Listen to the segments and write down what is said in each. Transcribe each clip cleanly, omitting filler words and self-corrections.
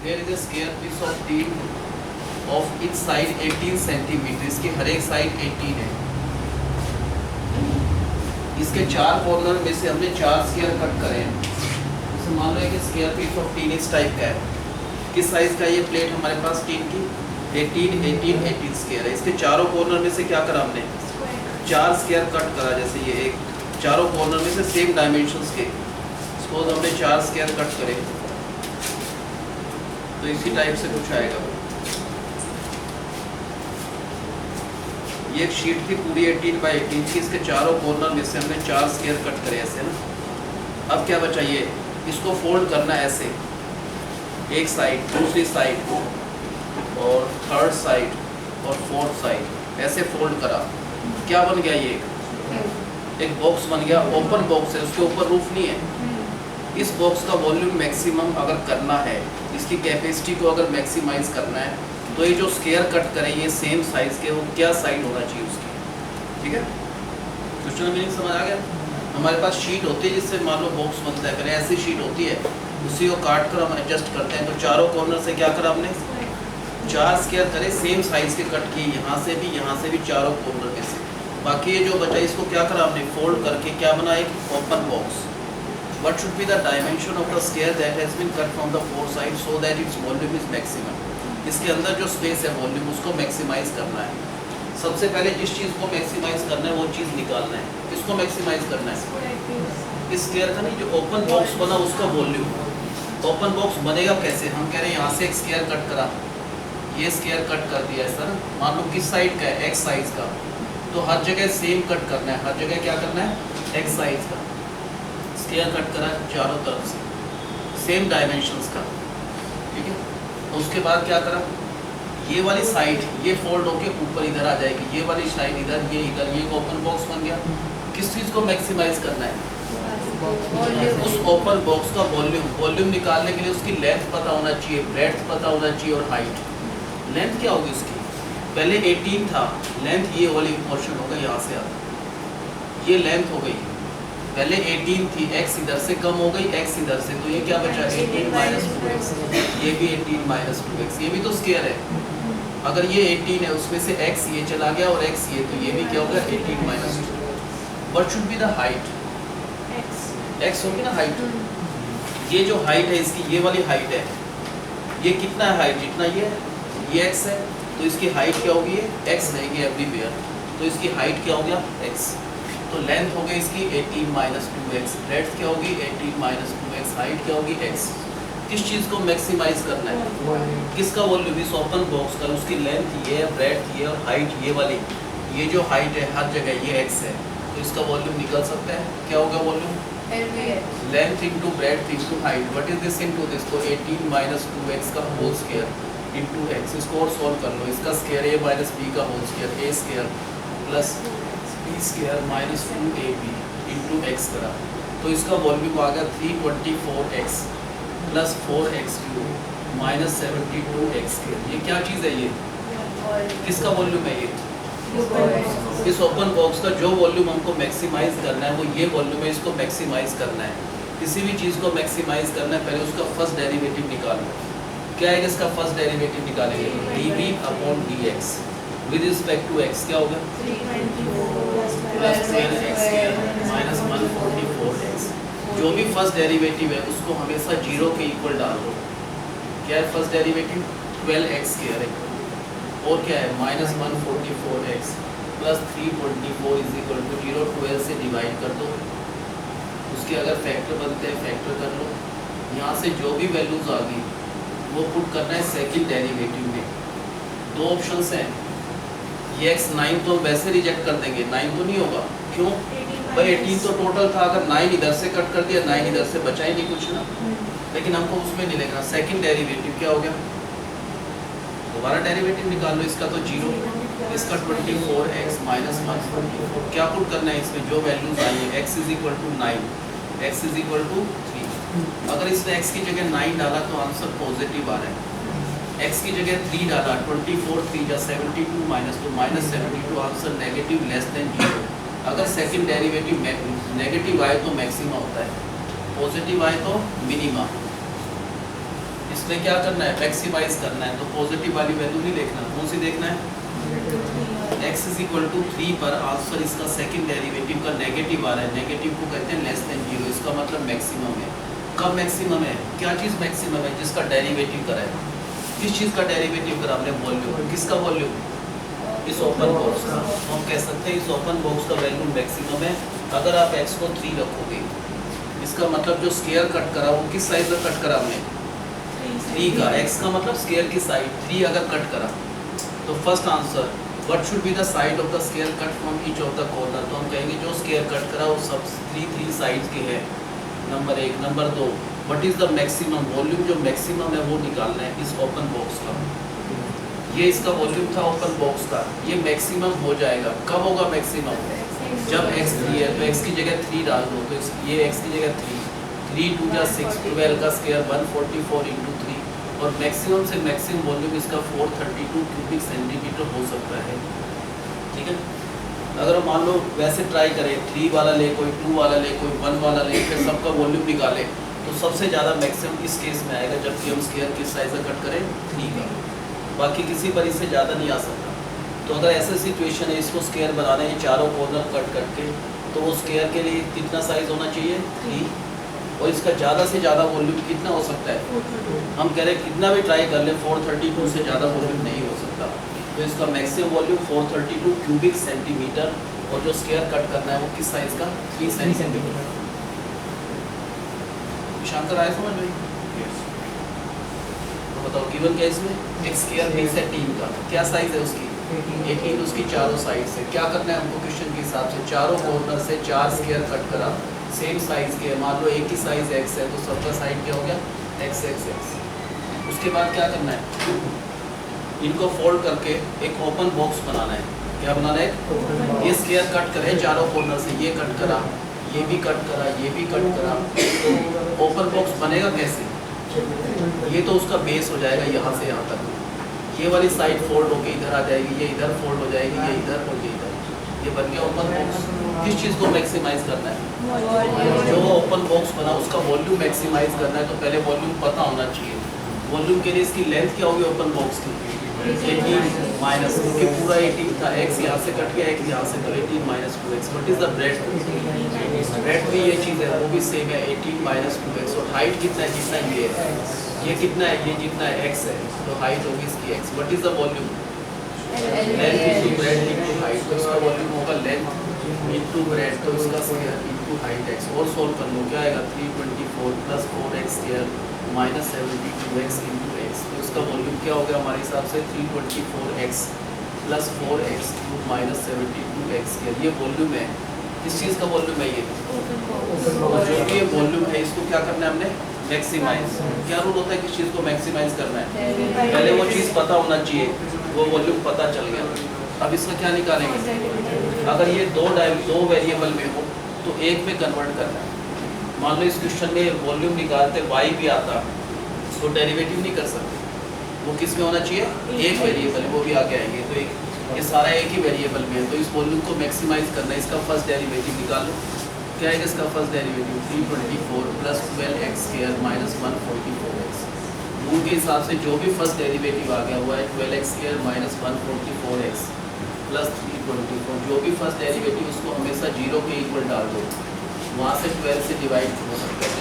There is a square piece of tin of each side 18 centimetre, इसकी हर एक side 18 है। इसके चार कॉर्नर में से हमने 4 स्क्वायर कट करे हैं। जैसे मान लो कि स्क्वायर पीस ऑफ टीन इस टाइप का है। किस साइज का ये प्लेट हमारे पास टीन की 18 स्क्वायर है। इसके चारों कॉर्नर में से क्या करा हमने 4 स्क्वायर कट करा। जैसे ये एक चारों कॉर्नर में से सेम डायमेंशंस के सपोज हमने 4 स्क्वायर कट करे तो इसी टाइप से कुछ आएगा। ये एक शीट थी पूरी 18 बाई 18 की, इसके चारों कॉर्नर में से हमने 4 स्क्वायर कट करे ऐसे ना। अब क्या बचा, ये इसको फोल्ड करना है ऐसे, एक साइड, दूसरी साइड और थर्ड साइड और फोर्थ साइड ऐसे फोल्ड करा। क्या बन गया, ये एक बॉक्स बन गया। ओपन बॉक्स है, उसके ऊपर रूफ नहीं है। इस बॉक्स का वॉल्यूम मैक्सिमम अगर करना है, इसकी कैपेसिटी को अगर मैक्सिमाइज करना है, तो ये जो स्क्वायर कट करें ये सेम साइज के, वो क्या साइड होना चाहिए उसकी। ठीक है, क्वेश्चन मीनिंग समझ आ गया। हमारे पास शीट होती है जिससे मान लो बॉक्स बनता है, पहले ऐसी शीट होती है, उसी को काट कर हम एडजस्ट करते हैं। तो चारों कॉर्नर से क्या करा हमने 4 स्क्वायर करे, सेम साइज के कट किए, यहाँ से भी चारों कॉर्नर में से। बाकी ये जो बचा इसको क्या करा हमने फोल्ड करके क्या बना, एक open box. What should be the dimension of the square that has been cut from the four side so that its volume is maximum. इसके अंदर जो स्पेस है वॉल्यूम, उसको मैक्सिमाइज करना है। सबसे पहले जिस चीज़ को मैक्सिमाइज करना है वो चीज़ निकालना है। किसको मैक्सिमाइज करना है, इस स्क्वायर का नहीं, जो ओपन बॉक्स बना उसका वॉल्यूम। ओपन बॉक्स बनेगा कैसे, हम कह रहे हैं यहाँ से एक स्क्वायर कट करा, ये स्क्वायर कट कर दिया है सर, मान लो किस साइड का है, एक्स साइज का, तो हर जगह सेम कट करना है, हर जगह क्या करना है, एक्स साइज का स्क्वायर कट करा चारों तरफ से, सेम डायमेंशंस का। ठीक है, तो उसके बाद क्या करा, ये वाली साइड ये फोल्ड होके ऊपर इधर आ जाएगी, ये वाली साइड इधर, ये इधर, ये ओपन बॉक्स बन गया। किस चीज़ को मैक्सिमाइज करना है, उस ओपन बॉक्स का वॉल्यूम निकालने के लिए उसकी लेंथ पता होना चाहिए, ब्रेड्थ पता होना चाहिए और हाइट। लेंथ क्या होगी उसकी, पहले 18 था, लेंथ ये वाली पोर्शन होगा, यहाँ से आता ये लेंथ हो गई। पहले 18 थी, x इधर से कम हो गई, x इधर से, तो ये क्या बचा 18 माइनस 2x, ये भी 18 माइनस 2x, ये भी तो स्क्वायर है। अगर ये 18 है उसमें से x ये चला गया और x ये, तो ये भी क्या होगा 18 minus 2। What should be the height, x होगी ना हाइट। ये जो हाइट है इसकी, ये वाली हाइट है, ये कितना है हाइट, जितना ये x है, तो इसकी हाइट क्या होगी, ये x रहेगी एवरीवेयर, तो इसकी हाइट क्या हो गया x। तो लेंथ हो गई इसकी 18 माइनस 2x, ब्रेड्थ क्या होगी 18 माइनस 2x, हाइट क्या होगी x। किस चीज़ को मैक्सिमाइज करना है, किसका वॉल्यूम, इस ओपन बॉक्स का। उसकी लेंथ ये है, ब्रेड्थ ये और हाइट ये वाली, ये जो हाइट है हर जगह ये x है, तो इसका वॉल्यूम निकल सकता है। क्या होगा volume, length into breadth into height. What is this into this, तो 18 माइनस 2x का होल स्क्वायर इंटू x। इसको और सॉल्व कर लो, इसका स्क्वायर a माइनस b का whole square, a square plus b square minus 2ab into x करा, तो इसका वॉल्यूम आ गया 324x plus 4x cube minus 72x square. ये क्या चीज़ है, ये किसका वॉल्यूम है, ये इस ओपन बॉक्स का जो वॉल्यूम हमको मैक्सिमाइज करना है वो ये वॉल्यूम है, इसको मैक्सिमाइज करना है। किसी भी चीज़ को मैक्सिमाइज करना है पहले उसका फर्स्ट डेरिवेटिव निकालो। क्या है इसका फर्स्ट डेरिवेटिव निकालेंगे, dv upon dx with respect to x, क्या होगा प्लस 12x माइनस 144x। जो भी फर्स्ट डेरिवेटिव है उसको हमेशा 0 के इक्वल डाल दो। क्या है फर्स्ट डेरिवेटिव 12x स्क्वायर है, और क्या है minus 144x plus 324 is equal to 0, 12 से डिवाइड कर दो, उसके अगर फैक्टर बनते हैं फैक्टर कर लो। यहाँ से जो भी वैल्यूज आ गई वो पुट करना है सेकंड डेरिवेटिव में। दो ऑप्शंस हैं, ये x 9 तो वैसे रिजेक्ट कर देंगे, 9 तो नहीं होगा, क्यों भाई 18 तो टोटल था, अगर 9 इधर से कट कर दिया 9 इधर से बचा ही नहीं कुछ ना, लेकिन हमको उसमें नहीं लेना। सेकंड डेरिवेटिव क्या हो गया, दोबारा डेरिवेटिव निकाल लो, इसका तो 0, इसका 24x माइनस 144, क्या पुट करना है इसमें जो वैल्यूज आई है, x is equal to 9, x is equal to 3। अगर इसने x की जगह 9 डाला तो आंसर पॉजिटिव आ रहा है, x की जगह 3 डाला, 24 3 जा 72 minus 2 minus 72, answer negative less than 0। अगर सेकंड डेरिवेटिव नेगेटिव आए तो मैक्सिमा होता है, पॉजिटिव आए तो मिनिमा। इसमें क्या करना है, मैक्सिमाइज करना है। तो पॉजिटिव वाली वैल्यू नहीं देखना, कौन सी देखना है, x इज इक्वल टू 3 पर आंसर इसका सेकंड डेरिवेटिव का नेगेटिव आ रहा है। नेगेटिव को कहते हैं लेस देन 0, इसका मतलब मैक्सिमम है। कब मैक्सिमम है, क्या चीज़ मैक्सिमम है, जिसका डेरिवेटिव करा है। किस चीज़ का डेरिवेटिव करा हमने, वॉल्यूम। किसका वॉल्यूम, इस ओपन बॉक्स का। तो हम कह सकते हैं इस ओपन बॉक्स का वैल्यू मैक्सिमम है। अगर आप x को 3 रखोगे, इसका मतलब जो स्क्वायर कट करा वो किस साइड में कट करा हमने, 3 का। x का मतलब स्क्वायर की साइड 3 अगर कट करा तो first answer what should be the side of the square cut from each of the corner. तो हम कहेंगे जो स्क्वायर कट करा वो सब 3 साइड्स के है, number 1। Number 2, what is the maximum volume, जो मैक्सिमम है वो निकालना है इस ओपन बॉक्स का। ये इसका वॉल्यूम था ओपन बॉक्स का, ये मैक्सिमम हो जाएगा। कब होगा मैक्सिमम, जब x 3 है तो x की जगह 3 डाल दो, तो ये x की जगह 3 2 जा 6, 12 का स्क्वायर 144 इंटू 3, और मैक्सिमम से मैक्सिमम वॉल्यूम इसका 432 क्यूबिक सेंटीमीटर हो सकता है। ठीक है, अगर हम मान लो वैसे ट्राई करें, 3 वाला ले, कोई 2 वाला ले, कोई 1 वाला ले, फिर सबका वॉल्यूम निकाले, तो सबसे ज़्यादा मैक्सिमम इस केस में आएगा जबकि हम स्क्वायर किस साइज का कट करें, 3 का। बाकी किसी पर इससे ज़्यादा नहीं आ सकता। तो अगर ऐसा सिचुएशन है, इसको स्क्वायर बनाने हैं चारों कॉर्नर कट करके, तो वो स्क्वायर के लिए कितना साइज होना चाहिए, 3, और इसका ज़्यादा से ज़्यादा वॉल्यूम कितना हो सकता है, हम कह रहे हैं कितना भी ट्राई कर ले 432 से ज़्यादा वॉल्यूम नहीं हो सकता। तो इसका मैक्सिमम वॉल्यूम 432 क्यूबिक सेंटीमीटर, और जो स्क्वायर कट करना है वो किस साइज का, 3 सेंटीमीटर। शंकर आया समझ में, तो बताओ गिवन क्या इसमें, एक स्क्वायर बेस है 3 का, क्या साइज है उसकी, 18, उसकी चारों साइड से क्या करना है हमको क्वेश्चन के हिसाब से, चारों कॉर्नर से 4 स्क्वायर कट करा, सेम साइज के, मान लो एक ही साइज x है तो सबका साइड क्या हो गया, x x x। उसके बाद क्या करना है, इनको फोल्ड करके एक ओपन बॉक्स बनाना है। क्या बनाना है, ये स्क्वायर कट करे चारों कॉर्नर से, ये कट करा, ये भी कट करा, ये भी कट करा, तो ओपन बॉक्स बनेगा कैसे, ये तो उसका बेस हो जाएगा यहाँ से यहाँ तक, ये वाली साइड फोल्ड होके इधर आ जाएगी, ये इधर फोल्ड हो जाएगी, ये इधर और ये इधर, ये बन गया ओपन बॉक्स। किस चीज़ को मैक्सिमाइज करना है, जो ओपन बॉक्स बना उसका वॉल्यूम मैक्सिमाइज करना है, तो पहले वॉल्यूम पता होना चाहिए। वॉल्यूम के लिए इसकी लेंथ क्या होगी ओपन बॉक्स की, 18 माइनस, क्योंकि पूरा 18 था, x यहाँ से कट गया, x यहाँ से, तो 18 minus 2x। What is the breadth, breadth भी ये चीज़ है, वो भी सेम है, 18 माइनस 2x। और हाइट कितना है, जितना ये कितना है, ये जितना है x है, तो हाइट होगी इसकी x। What is the volume, length into breadth into height, तो इसका वॉल्यूम होगा लेंथ इंटू ब्रेड्थ, तो इसका स्क्वायर इंटू हाइट x। और सोल्व कर लो, क्या आएगा, 324 plus 4x square minus 72x into x। तो इसका वॉल्यूम क्या हो गया हमारे हिसाब से, 324x plus 4x cube minus 72x square. ये वॉल्यूम है, किस चीज़ का वॉल्यूम है, ये जो भी ये वॉल्यूम है इसको क्या करना है हमने, मैक्सिमाइज। क्या रूल होता है किस चीज़ को मैक्सिमाइज करना है, पहले वो चीज़ पता होना चाहिए, वो वॉल्यूम पता चल गया। अब इसका क्या निकालेंगे, अगर ये दो वेरिएबल में हो तो एक में कन्वर्ट करना है। मान लो इस क्वेश्चन में वॉल्यूम निकालते y भी आता तो डेरिवेटिव नहीं कर सकते, वो किस में होना चाहिए, एक वेरिएबल, वो भी आगे आएंगे। तो ये सारा एक ही वेरिएबल में है, तो इस वॉल्यूम को मैक्सिमाइज करना है। इसका फर्स्ट डेरिवेटिव निकाल लो, क्या है इसका first derivative, 324 plus 12x square minus 144x। Rule के हिसाब से जो भी फर्स्ट डेरिवेटिव आ गया हुआ है 12x square minus 144x plus 324, जो भी फर्स्ट डेरिवेटिव उसको हमेशा 0 के इक्वल डाल दो, वहाँ से 12 से डिवाइड हो सकता है।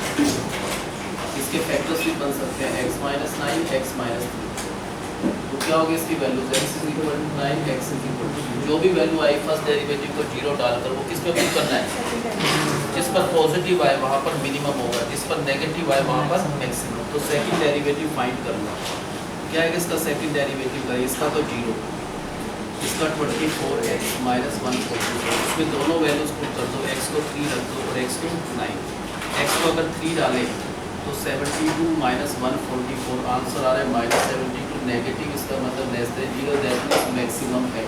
इसके फैक्टर्स भी बन सकते हैं, x माइनस 9, x माइनस 3। तो क्या होगी इसकी value, x is equal to 9, x is equal to, जो भी वैल्यू आई फर्स्ट डेरिवेटिव को 0 डालकर वो किस पे पुट करना है, जिस पर पॉजिटिव आए वहाँ पर मिनिमम होगा, जिस पर नेगेटिव आए वहाँ पर मैक्सिमम। तो सेकंड डेरिवेटिव फाइंड करना, क्या है इसका सेकंड डेरिवेटिव का, इसका तो 0, इसका 24x माइनस 144, उसमें दोनों वैल्यूज पुट कर दो, x को 3 रख दो और x को 9। x को अगर 3 डालें तो 72 माइनस 144, आंसर आ रहा है माइनस 72, नेगेटिव, इसका मतलब less than 0, that means maximum है।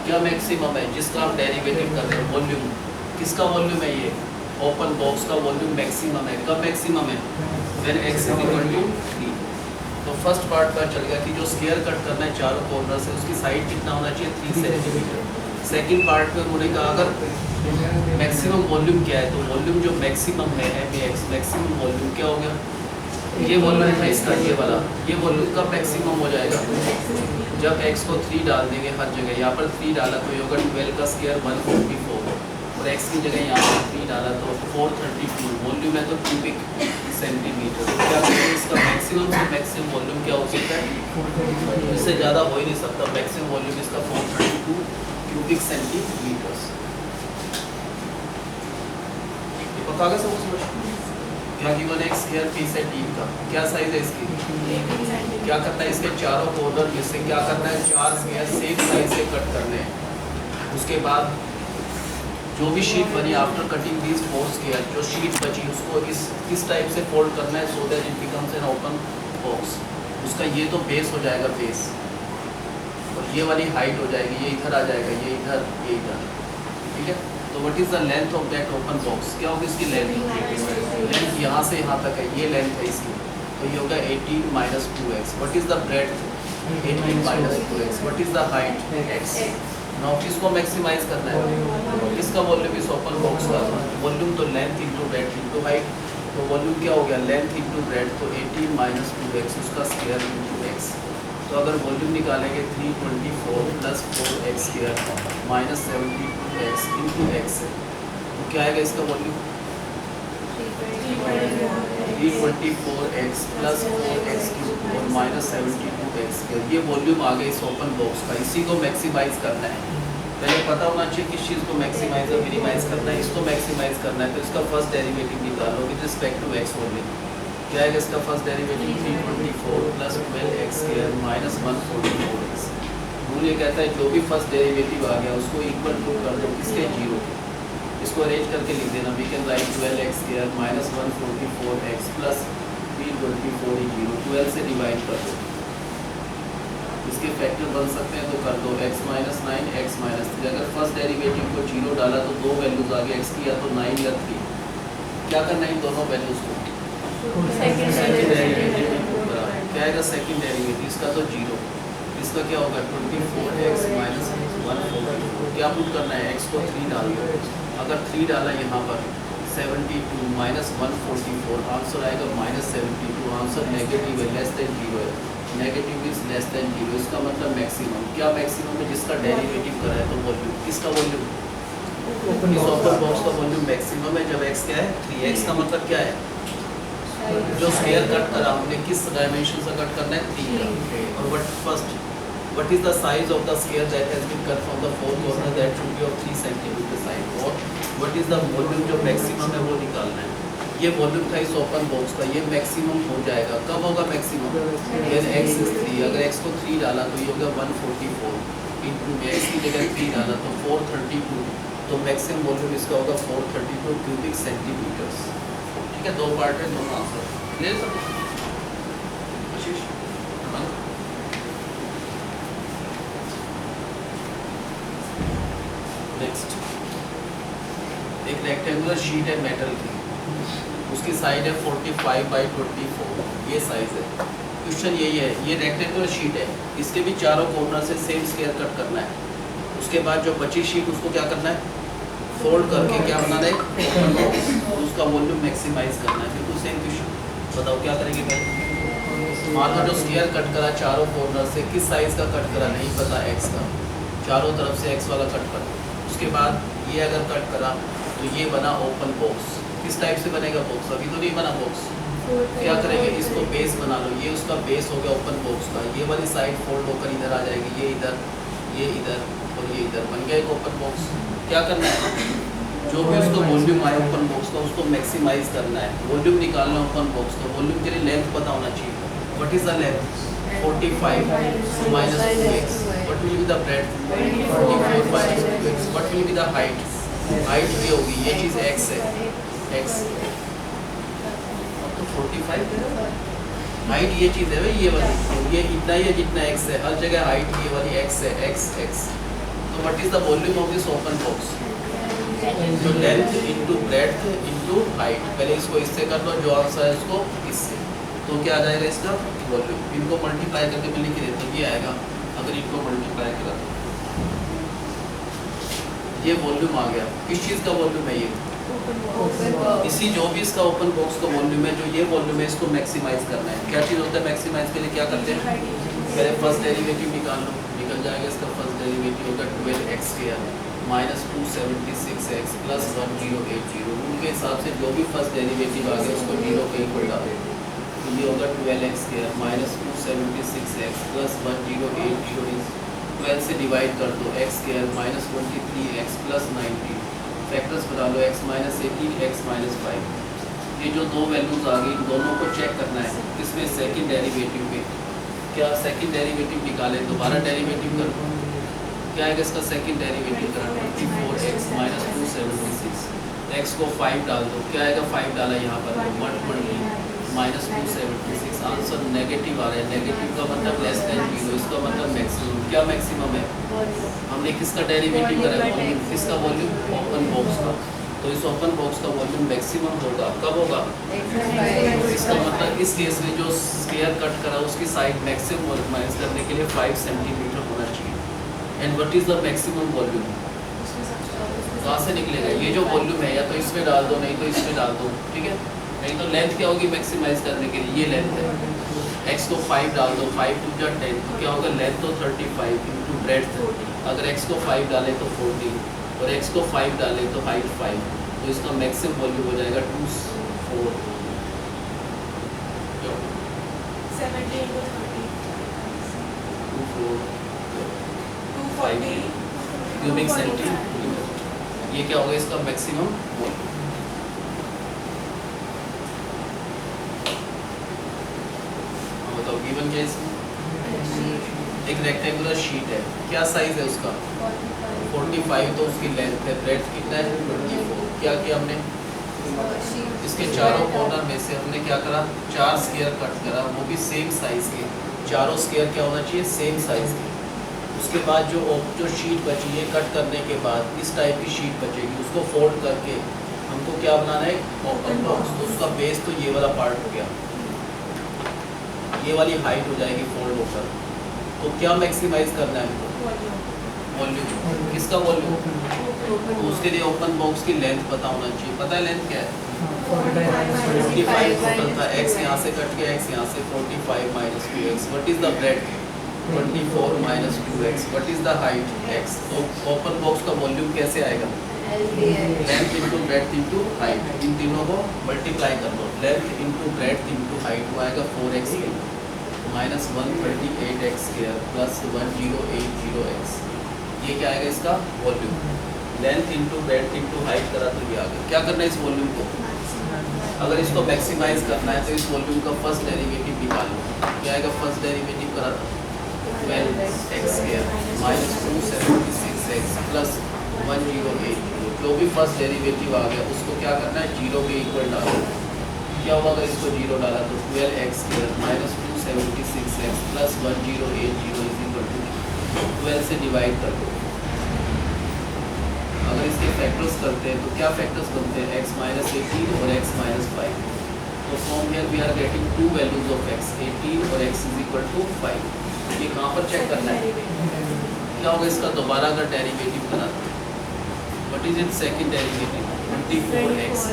क्या मैक्सिमम है, जिसका आप डेरिवेटिव कर रहे हैं, वॉल्यूम, किसका वॉल्यूम है ये, ओपन बॉक्स का वॉल्यूम मैक्सिमम है। कब मैक्सिमम है, when x is equal to 3। तो फर्स्ट पार्ट का चल गया कि जो स्क्वायर कट करना है चारों कॉर्नर से उसकी साइड कितना होना चाहिए, 3 सेंटीमीटर। सेकंड पार्ट में उन्होंने कहा अगर मैक्सिमम वॉल्यूम क्या है, तो वॉल्यूम जो मैक्सिमम है MAX, मैक्सिमम वॉल्यूम क्या हो गया, ये वॉल्यूम था इसका, ये वाला, ये वॉल्यूम का मैक्सिमम हो जाएगा जब x को 3 डाल देंगे हर जगह। यहाँ पर 3 डाला तो ये होगा 12 का स्क्वायर 144, और x की जगह यहाँ पर 3 डाला तो 432। वॉल्यूम है तो क्यूबिक सेंटीमीटर। तो क्या करेंगे, इसका मैक्सिमम से मैक्सिमम वॉल्यूम क्या हो सकता है, इससे ज़्यादा हो ही नहीं सकता। मैक्सिमम वॉल्यूम इसका 432 क्यूबिक सेंटीमीटर्स। ये पता है सब समझ क्या गिवन है, स्क्वायर पीस है 3 का, क्या साइज है इसकी, क्या करना है, इसके चारों कॉर्नर में से क्या करना है, 4 स्क्वायर सेम साइज से कट करने हैं। उसके बाद जो भी शीट बनी आफ्टर कटिंग दिस 4 स्क्वायर, जो शीट बची उसको इस टाइप से फोल्ड करना है so that it becomes an open box. उसका ये तो बेस हो जाएगा बेस, और ये वाली हाइट हो जाएगी, ये इधर आ जाएगा, ये इधर, ये इधर, ठीक है। तो what is the length of that open box, क्या होगी इसकी लेंथ यहाँ से यहाँ तक है, ये लेंथ है इसकी, तो ये होगा 18 minus 2x। What is the breadth, 18 minus 2x। What is the height, x। Now किसको मैक्सिमाइज करना है, इसका वॉल्यूम इस ओपन बॉक्स का वॉल्यूम, तो length into breadth into height, तो वॉल्यूम क्या हो गया, लेंथ इंटू ब्रेड्थ, तो 18 माइनस 2x उसका स्क्वायर इंटू x। तो अगर वॉल्यूम निकालेंगे 324 plus 4x square minus 72x into x है, तो क्या आएगा इसका volume, 324x plus 4x cube और माइनस 72x स्क्वायर। ये वॉल्यूम आ गया इस ओपन बॉक्स का। इसी को मैक्सिमाइज करना है, पहले पता होना चाहिए किस चीज़ को मैक्सिमाइज और मिनिमाइज करना है। इसको मैक्सिमाइज करना है तो इसका फर्स्ट डेरिवेटिव निकालो with respect to x volume. क्या है इसका first derivative, 324 plus 12x square minus 144x। Rule ये कहता है जो भी फर्स्ट डेरिवेटिव आ गया उसको इक्वल टू कर दो किसके, 0 के। इसको अरेंज करके लिख देना, we can write 12x square minus 144x plus 324 0, 12 से डिवाइड कर दो। इसके फैक्टर बन सकते हैं तो कर दो, x माइनस 9 x माइनस 3। अगर फर्स्ट डेरिवेटिव को 0 डाला तो दो वैल्यूज आ गए, x की या तो 9 या 3। क्या करना है इन दोनों वैल्यूज को, सेकंड डेरिवेटिव क्या आएगा, सेकंड डेरिवेटिव इसका तो 0, इसका क्या होगा 24x माइनस 144। क्या पुट करना है, x को 3 डाल दो। अगर 3 डाला यहाँ पर 72 माइनस 144, आंसर आएगा माइनस 72। आंसर नेगेटिव है, लेस देन 0 है, नेगेटिव इज लेस देन 0। इसका मतलब मैक्सिमम, क्या मैक्सिमम है, जिसका डेरिवेटिव करा है तो वॉल्यूम, किसका वॉल्यूम, इस ओपन बॉक्स का वॉल्यूम मैक्सिमम है जब x क्या है 3x। का मतलब क्या है, जो स्क्वायर कट करा हमने किस डायमेंशन से कट करना है, 3 का। और what is the size of the square that has been cut from the four corner, that should be of 3 centimeter size। और what is the volume, जो मैक्सिमम है वो निकालना है। ये वॉल्यूम था इस ओपन बॉक्स का, ये मैक्सिमम हो जाएगा। कब होगा मैक्सिमम, when x is 3। अगर x को 3 डाला तो ये होगा 144 इंटू में x की जगह 3 डाला तो 432, तो मैक्सिमम वॉल्यूम इसका होगा 432 क्यूबिक सेंटीमीटर्स। ठीक है, 2 पार्ट है, दोनों आंसर ले सकते। नेक्स्ट, एक रेक्टेंगुलर शीट है मेटल की, उसकी साइड है 45 बाई 24, ये साइज है। क्वेश्चन यही है, ये रेक्टेंगुलर शीट है, इसके भी चारों कॉर्नर से सेम स्क्वायर कट करना है। उसके बाद जो बची शीट उसको क्या करना है, फोल्ड करके क्या बनाना है, उसका वॉल्यूम मैक्सिमाइज करना है। बिल्कुल सेम क्वेश्चन, बताओ क्या करेंगे पहले। मान लो जो स्क्वायर कट करा चारों कॉर्नर से, किस साइज का कट करा नहीं पता, x का, चारों तरफ से x वाला कट करा। उसके बाद ये अगर कट करा तो ये बना ओपन बॉक्स। किस टाइप से बनेगा बॉक्स, अभी तो नहीं बना बॉक्स। क्या करेंगे, इसको बेस बना लो, ये उसका बेस हो गया ओपन बॉक्स का। ये वाली साइड फोल्ड होकर इधर आ जाएगी, ये इधर, ये इधर और ये इधर, बन गया एक ओपन बॉक्स। क्या करना है, जो भी उसका वॉल्यूम आए ओपन बॉक्स का उसको मैक्सिमाइज करना है। वॉल्यूम निकालना ओपन बॉक्स का, वॉल्यूम के लिए लेंथ पता होना चाहिए। What is the length, 45 minus 2x। What will be the breadth, 44 minus 2x। What will be the height, height ये होगी, ये चीज़ x है, x तो 45 हाइट ये चीज़ है भाई, ये वाली, ये इतना ही है जितना x है, हर जगह हाइट ये वाली x है, x। तो what is the volume of this open box, जो length into breadth into height. पहले इसको इससे कर दो, जो आंसर है इसको इससे, तो क्या आ जाएगा इसका वॉल्यूम। इनको मल्टीप्लाई करके मैं लिख देता हूँ, ये आएगा अगर इनको मल्टीप्लाई करा तो ये वॉल्यूम आ गया। किस चीज़ का वॉल्यूम है ये, इसी जो भी इसका ओपन बॉक्स का वॉल्यूम है, जो ये वॉल्यूम है, इसको मैक्सिमाइज करना है। क्या चीज़ होता है मैक्सिमाइज के लिए, क्या करते हैं, पहले फर्स्ट डेरिवेटिव निकाल लो, निकल जाएगा इसका फर्स्ट डेरिवेटिव होगा 12x square minus 276x plus 1080। Rule के हिसाब से जो भी फर्स्ट डेरिवेटिव आ गया उसको 0 के इक्वल डालो, तो ये होगा 12x square minus 276x plus 1080। 12 से डिवाइड कर दो, x square minus 23x plus 90, factors बना लो, x माइनस 18 x माइनस 5। ये जो दो वैल्यूज़ आ गई, इन दोनों को चेक करना है इसमें सेकंड डेरिवेटिव पे। क्या सेकंड डेरिवेटिव निकालें, दोबारा डेरिवेटिव कर दो, क्या आएगा इसका सेकंड डेरिवेटिव का 24x माइनस 276, x को 5 डाल दो, क्या आएगा 5 डाला यहाँ पर 120 माइनस 276। आंसर नेगेटिव आ रहा है, नेगेटिव का मतलब लेस देन 0, इसका मतलब मैक्सिमम। क्या मैक्सिमम है, हमने किसका डेरिवेटिव करा है, किसका वॉल्यूम, ओपन बॉक्स का, तो इस ओपन बॉक्स का वॉल्यूम मैक्सिमम होगा, कब होगा, इसका मतलब इस केस में जो स्क्वायर कट करा उसकी साइड मैक्सिमम माइनस करने के लिए 5 सेंटीमीटर होना चाहिए। And what is the maximum volume, कहाँ से निकलेगा, ये जो वॉल्यूम है या तो इसमें डाल दो, नहीं तो इसमें डाल दो, ठीक है। नहीं तो लेंथ क्या होगी मैक्सिमाइज करने के लिए, ये लेंथ है, x को 5 डाल दो, 5 टू जा 10, तो क्या होगा लेंथ तो 35 इंटू ब्रेड्थ, अगर x को 5 डाले तो 40 और x को 5 डाले तो हाइट 5, तो इसका मैक्सिमम वॉल्यूम हो जाएगा 24 क्यूबिक सेंटीमीटर। ये क्या होगा इसका मैक्सिमम वॉल्यूम। बताओ गिवन क्या इसमें, एक रेक्टेंगुलर शीट है, क्या साइज है उसका 45, तो उसकी लेंथ है, ब्रेड्थ कितना है 24। क्या किया हमने, इसके चारों कॉर्नर में से हमने क्या करा, 4 स्क्वायर कट करा, वो भी सेम साइज के, चारों स्क्वायर क्या होना चाहिए सेम साइज के। उसके बाद जो शीट बची है कट करने के बाद इस टाइप की शीट बचेगी, उसको फोल्ड करके हमको क्या बनाना है, ओपन बॉक्स। तो उसका बेस तो ये वाला पार्ट हो गया, ये वाली हाइट हो जाएगी फोल्ड होकर। तो क्या मैक्सिमाइज करना है हमको, वॉल्यूम, किसका वॉल्यूम, तो उसके लिए ओपन बॉक्स की लेंथ पता होना चाहिए। पता है लेंथ क्या है, 45 टोटल था, x यहाँ से कट गया, x यहाँ से 45 minus 2x, what is the breadth 24 minus 2x, what is the height x। तो ओपन बॉक्स का वॉल्यूम कैसे आएगा, length into breadth into height, इन तीनों को मल्टीप्लाई कर दो, length into breadth into height, वो आएगा 4x minus 138x square plus 1080x। ये क्या आएगा इसका volume, length into breadth into height करा तो ये आ गया। क्या करना है इस वॉल्यूम को, अगर इसको मैक्सिमाइज करना है तो इस वॉल्यूम का फर्स्ट डेरिवेटिव निकाल लो। क्या आएगा फर्स्ट डेरिवेटिव करा था 12x square minus 276x plus 1080। जो भी फर्स्ट डेरिवेटिव आ गया उसको क्या करना है 0 के इक्वल डालो। क्या होगा अगर इसको 0 डाला तो 12x square minus 276x plus 1080 is equal to 12 से डिवाइड कर दो। अगर इसके फैक्टर्स करते हैं तो क्या फैक्टर्स बनते हैं, x माइनस 18 और x माइनस 5। तो from here we are getting two values of x, 18 और x इज इक्वल टू 5। ये कहाँ पर चेक करना है, क्या होगा इसका दोबारा अगर डेरिवेटिव करा तो what is it second derivative 24x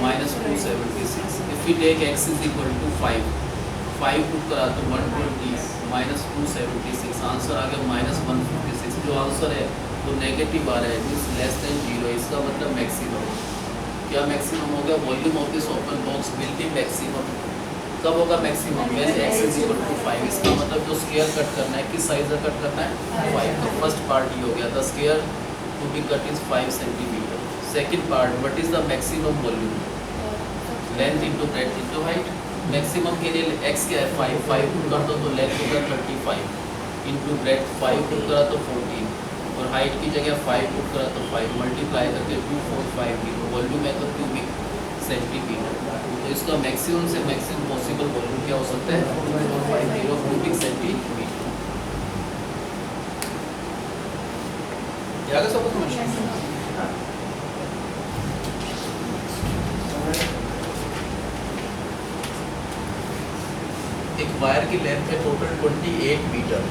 minus 276। If we take x is equal to 5 put करा तो 120 माइनस 276, आंसर आ गया माइनस 156। जो आंसर है तो नेगेटिव आ रहा है, मीन्स लेस देन 0, इसका मतलब मैक्सिमम। क्या मैक्सिमम हो गया, volume of this open box will be maximum. कब होगा maximum, when x is equal to 5। इसका मतलब जो स्क्वायर कट करना है किस साइज का कट करना है 5। तो फर्स्ट पार्ट ये हो गया, the square to be cut is 5 centimetre. Second part, what is the maximum volume, length into breadth into height. Maximum के लिए x क्या है 5 पुट कर दो तो लेंथ होगा 35 इंटू ब्रेड्थ 5 पुट करा तो 14 और हाइट की जगह 5 पुट करा तो 5 मल्टीप्लाई करके 245 वॉल्यूम है तो क्यूबिक सेंटीमीटर। तो इसका मैक्सिमम से मैक्सिमम पॉसिबल वॉल्यूम क्या हो सकता है 250 क्यूबिक सेंटीमीटर। क्या सब समझ एक वायर की लेंथ है टोटल 28 मीटर।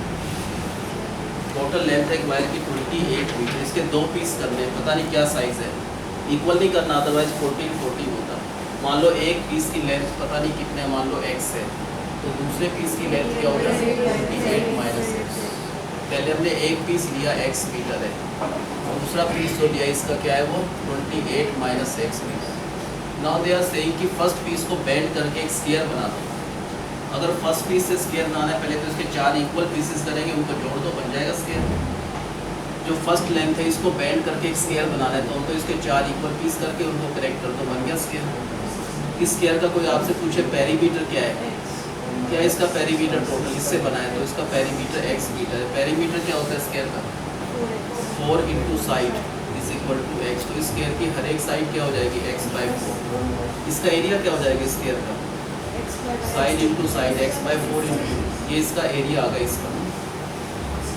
टोटल लेंथ है एक वायर की 28 मीटर। इसके दो पीस करने हैं, पता नहीं क्या साइज है। इक्वल नहीं करना, अदरवाइज 14 14 होता। मान लो एक पीस की लेंथ पता नहीं कितने, मान लो x है, तो दूसरे पीस की लेंथ क्या होगा 28 माइनस x। पहले हमने एक पीस लिया x मीटर है, दूसरा पीस जो लिया इसका क्या है वो 28 minus x metre. Now they are saying कि फर्स्ट पीस को बेंड करके एक स्क्वायर बना दो। अगर फर्स्ट पीस से स्क्वायर बनाना है, पहले तो इसके 4 इक्वल पीसेस करेंगे, उनको जोड़ दो, बन जाएगा स्क्वायर। जो फर्स्ट लेंथ है इसको बेंड करके एक स्क्वायर बनाना है, तो उनको इसके 4 इक्वल पीस करके उनको करेक्ट कर दो, बन गया स्क्वायर। इस स्क्वायर का कोई आपसे पूछे पेरीमीटर क्या है, क्या इसका पेरीमीटर टोटल इससे बना है, तो इसका पेरीमीटर x मीटर है। पेरीमीटर क्या होता है स्क्वायर का 4 into side is equal to x। तो इस स्क्वायर की हर एक साइड क्या हो जाएगी x/4। इसका एरिया क्या हो जाएगा स्क्वायर का side into side x/4 into ये इसका एरिया आ गया इसका।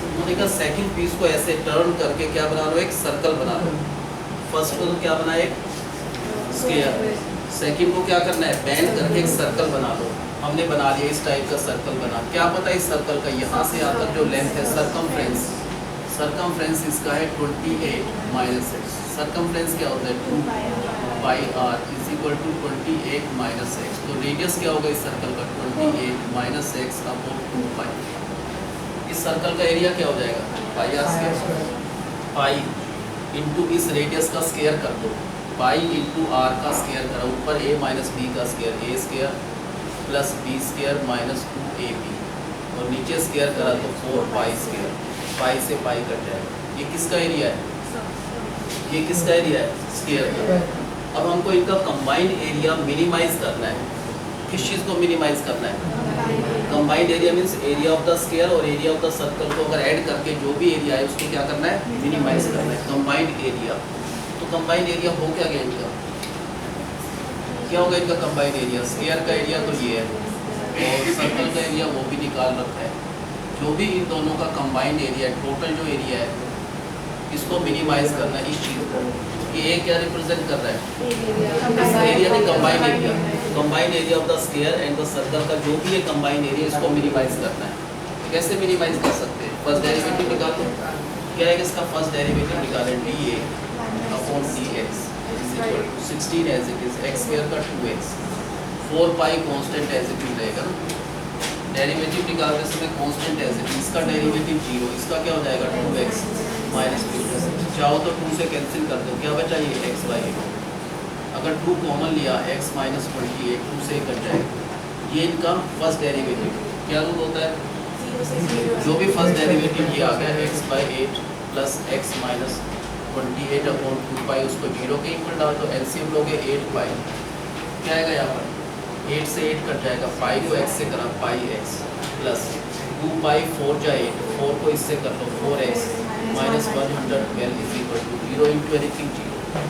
उन्होंने कहा सेकंड पीस को ऐसे टर्न करके क्या बना लो, एक सर्कल बना लो। फर्स्ट को तो क्या बना है स्क्वायर, सेकंड को क्या करना है बेंड करके एक सर्कल बना लो। हमने बना लिया इस टाइप का सर्कल बना। क्या पता है इस सर्कल का यहाँ से यहाँ तक जो लेंथ है सरकमफ्रेंस, सरकमफ्रेंस इसका है 28 माइनस x। सरकमफ्रेंस क्या होता है 2 pi r is equal to 28 minus x। तो रेडियस क्या होगा इस सर्कल का 28 माइनस x अपॉन 2 पाई। इस सर्कल का एरिया क्या हो जाएगा pi r square, pi into इस रेडियस का स्क्वायर कर दो, पाई इंटू r का स्क्वायर करा, ऊपर a माइनस b का square, a square plus b square minus 2ab, और नीचे स्क्वायर करा तो 4 पाई स्क्वायर, पाई से पाई कट जाएगा। ये किसका एरिया है, ये किसका एरिया है स्क्वायर का। अब हमको इनका कंबाइंड एरिया मिनिमाइज करना है। किस चीज़ को मिनिमाइज करना है, combined area means area of the square और एरिया ऑफ द सर्कल को अगर ऐड करके जो भी एरिया है उसको क्या करना है मिनिमाइज करना है, कंबाइंड एरिया। तो कंबाइंड एरिया हो क्या गया इनका, क्या होगा इनका कंबाइंड एरिया, स्क्वायर का एरिया तो ये है और सर्कल का एरिया वो भी निकाल रखा है। जो भी इन दोनों का कंबाइंड एरिया है, टोटल जो एरिया है इसको मिनिमाइज करना है इस चीज़ को। ये क्या रिप्रेजेंट कर रहा है एरिया नहीं combined area, combined area of the square and the circle का जो भी है कंबाइंड एरिया इसको मिनिमाइज करना है। कैसे मिनिमाइज कर सकते हैं, फर्स्ट डेरिवेटिव निकाल लो। क्या है इसका फर्स्ट डेरिवेटिव निकालें dA upon dx 16 as it is, x square का 2x, 4 pi constant as it is रहेगा ना। डेरिवेटिव निकालते समय कांस्टेंट एज इट इज, इसका डेरिवेटिव 0, इसका क्या हो जाएगा 2x माइनस 2। चाहो तो 2 से कैंसिल कर दो, क्या बचा ये x/8। अगर 2 कॉमन लिया x माइनस 28 2 से कट जाएगा। ये इनका फर्स्ट डेरिवेटिव क्या रूल होता है, जो भी फर्स्ट डेरिवेटिव ये आ गया x/8 plus x minus 28 upon 2 पाई, उसको 0 के इक्वल डाल दो। एलसीएम लोगे 8 पाई, क्या आएगा यहाँ पर 8 से 8 कट जाएगा, पाई को x से करा पाई x प्लस 2 पाई 4 जा 8, 4 को इससे कर लो 4x minus 112 is equal to 0 into anything 0।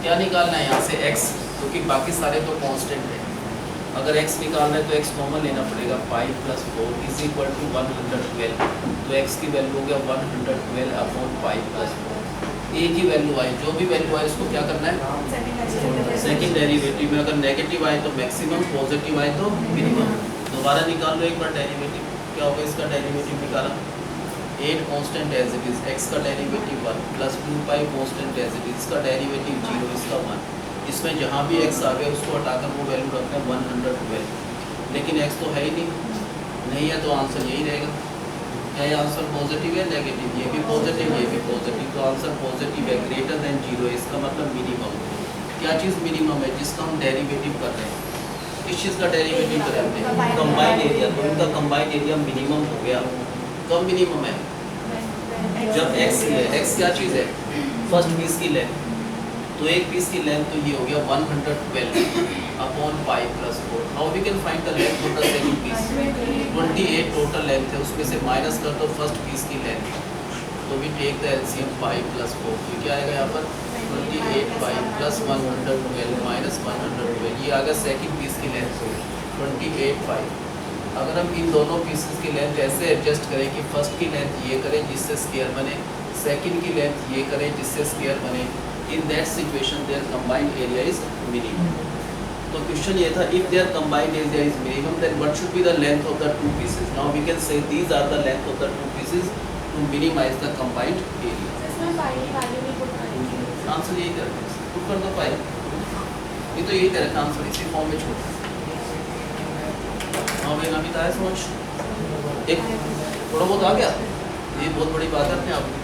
क्या निकालना है यहाँ से x, क्योंकि बाकी सारे तो कांस्टेंट है। अगर x निकालना है तो x कॉमन लेना पड़ेगा, pi plus 4 is equal to 112। तो x की वैल्यू हो गया 112 अपॉन पाई प्लस 4। एक ही वैल्यू आई, जो भी वैल्यू आए इसको क्या करना है सेकंड डेरिवेटिव में। अगर नेगेटिव आए तो मैक्सिमम, पॉजिटिव आए तो मिनिमम। दोबारा निकाल लो एक बार डेरिवेटिव, क्या होगा इसका डेरिवेटिव निकाला 8 constant as it is, x का derivative 1 plus 2 pi constant as it is, इसका डेरिवेटिव 0, इसका 1। इसमें जहाँ भी x आ गया उसको हटाकर वो वैल्यू रखना है 112। लेकिन x तो है ही नहीं है, तो आंसर यही रहेगा। क्या ये आंसर पॉजिटिव है नेगेटिव, ये भी पॉजिटिव ये भी पॉजिटिव, तो आंसर पॉजिटिव है, ग्रेटर देन 0 है। इसका मतलब मिनिमम। क्या चीज़ मिनिमम है, जिसका हम डेरिवेटिव कर रहे हैं। किस चीज़ का डेरिवेटिव कर रहे हैं कंबाइंड एरिया, तो इनका कंबाइंड एरिया मिनिमम हो गया। कब मिनिमम है, जब x है, x क्या चीज़ है फर्स्ट पीस की लेंथ, तो एक पीस की लेंथ तो ये हो गया 112 upon pi plus 4। How we can find the length of the second piece, 28 total length है, उसमें से माइनस कर दो फर्स्ट पीस की लेंथ, तो we take the LCM pi plus 4। तो क्या आएगा यहाँ पर 28 पाई प्लस 112 माइनस 112, ये आ गया सेकंड पीस की लेंथ 28 पाई। अगर हम इन दोनों पीसेस की लेंथ ऐसे एडजस्ट करें कि फर्स्ट की लेंथ ये करें जिससे स्क्वायर बने, सेकंड की लेंथ ये करें जिससे स्क्वायर बने, in that situation their combined area is minimum. तो क्वेश्चन ये था, if their combined area is minimum then what should be the length of the two pieces. Now we can say these are the length of the two pieces to minimise the combined area. Answer यही करते हैं। Put कर दो पाई, ये तो यही तेरा काम सर, इसी फॉर्म में छोड़। हाँ भाई नाम बताया समझ, एक थोड़ा बहुत आ गया, ये बहुत बड़ी बात है अपने आप में।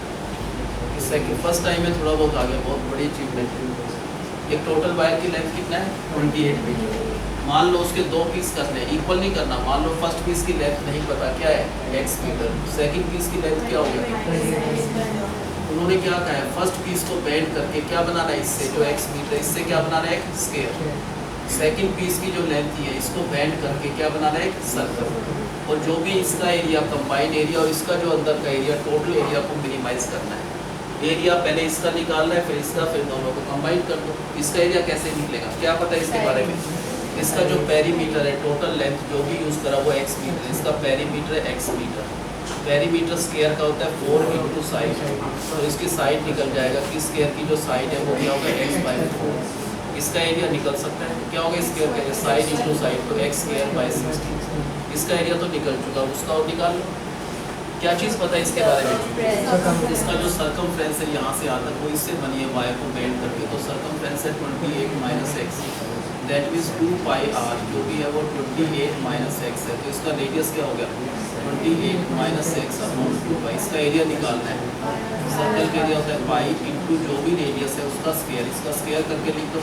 सेकंड फर्स्ट टाइम में थोड़ा बहुत आ गया, बहुत बड़ी अचीवमेंट है। एक टोटल वायर की लेंथ कितना है 28 मीटर। मान लो उसके दो पीस करने, इक्वल नहीं करना। मान लो फर्स्ट पीस की लेंथ नहीं पता क्या है x मीटर, सेकंड पीस की लेंथ क्या होगी। उन्होंने क्या कहा है, फर्स्ट पीस को बेंड करके क्या बनाना है, इससे जो x मीटर, इससे क्या बनाना है एक स्क्वायर। सेकंड पीस की जो लेंथ है इसको बेंड करके क्या बनाना है एक सर्कल। और जो भी इसका एरिया कंबाइंड एरिया और इसका जो अंदर का एरिया, टोटल एरिया को मिनिमाइज करना है। एरिया पहले इसका निकालना है, फिर इसका, फिर दोनों को कंबाइन कर दो। इसका एरिया कैसे निकलेगा, क्या पता है इसके बारे में। इसका जो पेरीमीटर है, टोटल लेंथ जो भी यूज़ करा वो x मीटर, इसका पेरीमीटर है x मीटर। पेरीमीटर स्क्वायर का होता है 4 इंटू साइड, तो इसकी साइड निकल जाएगा कि स्क्वायर की जो साइड है वो क्या होगा x/4। इसका एरिया निकल सकता है, क्या होगा स्क्वायर का साइड इंटू साइड, तो x स्क्वायर बाय 16। इसका एरिया तो निकल चुका, उसका और निकाल लो। क्या चीज़ पता है इसके बारे में, इसका जो सरकमफ्रेंस है यहाँ से यहाँ तक वो इससे बनी है वायर को बेंड करके, तो सरकमफ्रेंस है 28 minus x, that means 2 pi r, जो भी है वो 28 माइनस x है। तो इसका रेडियस क्या हो गया 28 माइनस x अपॉन 2 पाई। इसका एरिया निकालना है, सर्कल का एरिया होता है पाई इंटू जो भी रेडियस है उसका स्क्वायर। इसका स्क्वायर करके लिख दो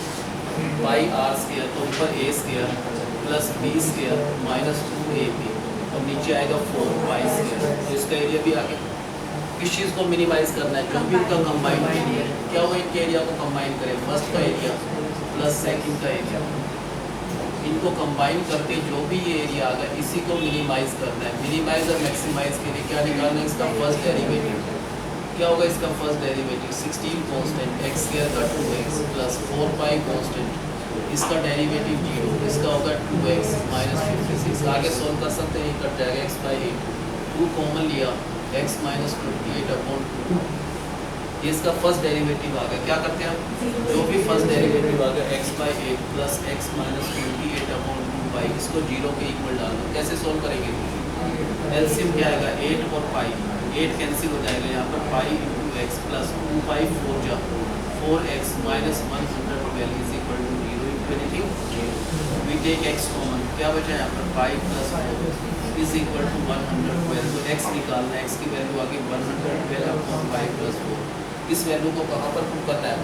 पाई r स्क्वायर, तो ऊपर a square plus b square minus 2ab, और नीचे आएगा 4 पाई स्क्वायर। तो इसका एरिया भी आ गया। किस चीज़ को मिनिमाइज करना है, जो भी उनका कंबाइंड एरिया है, क्या वो इनके एरिया को कंबाइन करें, फर्स्ट का एरिया प्लस सेकंड का एरिया, इनको कंबाइन करके जो भी ये एरिया आ गया इसी को मिनिमाइज करना है। मिनिमाइज और मैक्सिमाइज के लिए क्या निकालना है, इसका फर्स्ट डेरिवेटिव। क्या होगा इसका first derivative 16 constant x square का 2x प्लस 4 पाई कांस्टेंट, इसका डेरिवेटिव 0, इसका होगा 2x माइनस 56। आगे सोल्व कर सकते हैं, ये कट जाएगा x/8, 2 कॉमन लिया x माइनस 28 अपॉन 2, ये इसका फर्स्ट डेरिवेटिव आ गया। क्या करते हैं हम, जो भी फर्स्ट डेरिवेटिव आ गया x/8 plus x minus 28 upon 2 इसको 0 के इक्वल डाल दो। कैसे सोल्व करेंगे, एलसीएम क्या आएगा 8 और पाई, 8 कैंसिल हो जाएगा यहाँ पर, pi into x plus 2 pi 4 जा 4x minus 112 is equal to 0 into anything 0। We take x common, क्या बचा यहाँ पर pi plus 4 is equal to 112। तो x निकालना है, x की वैल्यू आ गई 112 अपॉन पाई प्लस 4। इस वैल्यू को कहाँ पर पुट करना है,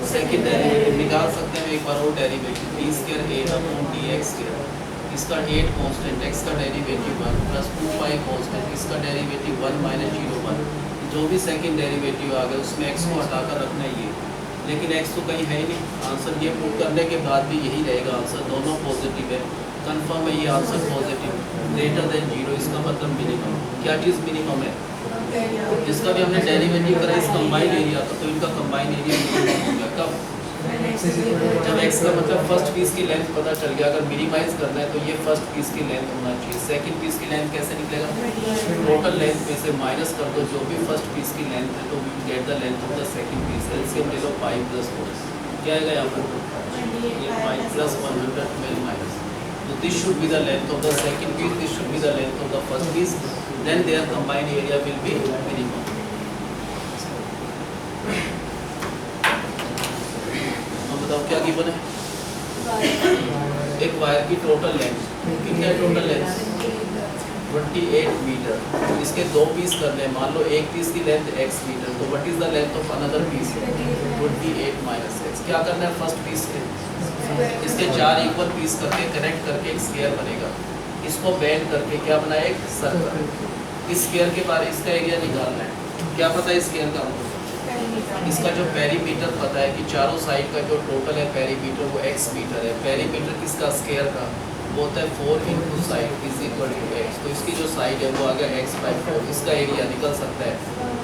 सेकंड डेरिवेटिव निकाल सकते हैं एक बार और derivative, d square 8 upon dx square, इसका 8 कांस्टेंट, x का डेरिवेटिव 1 प्लस 2 पाई कांस्टेंट, इसका डेरिवेटिव 1 माइनस 0 1। जो भी सेकंड डेरिवेटिव आ गया उसमें x को हटाकर रखना ही है, लेकिन x तो कहीं है ही नहीं। आंसर ये पुट करने के बाद भी यही रहेगा आंसर, दोनों पॉजिटिव है, कंफर्म है ये आंसर पॉजिटिव, ग्रेटर देन 0, इसका मतलब मिनिमम। क्या चीज़ मिनिमम है, जिसका भी हमने डेरिवेटिव करा इस कंबाइंड एरिया का, तो इनका कंबाइंड एरिया मिनिमम हो गया। कब, जब x का मतलब फर्स्ट पीस की लेंथ पता चल गया। अगर मिनिमाइज करना है तो ये फर्स्ट पीस की लेंथ होना चाहिए। सेकंड पीस की लेंथ कैसे निकलेगा, टोटल लेंथ में से माइनस कर दो जो भी फर्स्ट पीस की लेंथ है, तो we get the length of the second piece. LCM ले लो पाई प्लस 4, क्या आएगा यहाँ पर ये पाई प्लस 112 माइनस, तो this should be the length of the second piece, this should be the length of the first piece, then their combined area will be minimum. बताओ क्या गिवन है, एक वायर की टोटल लेंथ कितना है, total length 28 metre, इसके दो piece करने हैं। मान लो एक पीस की लेंथ x मीटर, तो what is the length of another piece 28 minus x। क्या करना है, फर्स्ट पीस के इसके 4 इक्वल पीस करके कनेक्ट करके एक स्क्वायर बनेगा, इसको बेंड करके क्या बनाए एक सर्कल। इस स्क्वायर के बारे इसका एरिया निकालना है, क्या पता है स्क्वायर का, इसका जो पेरीमीटर पता है कि चारों साइड का जो टोटल है पेरीमीटर वो x मीटर है। पेरीमीटर किसका, स्क्वायर का, वो होता है 4 into side is equal to x। तो इसकी जो साइड है वो आ गया x/4, इसका एरिया निकल सकता है,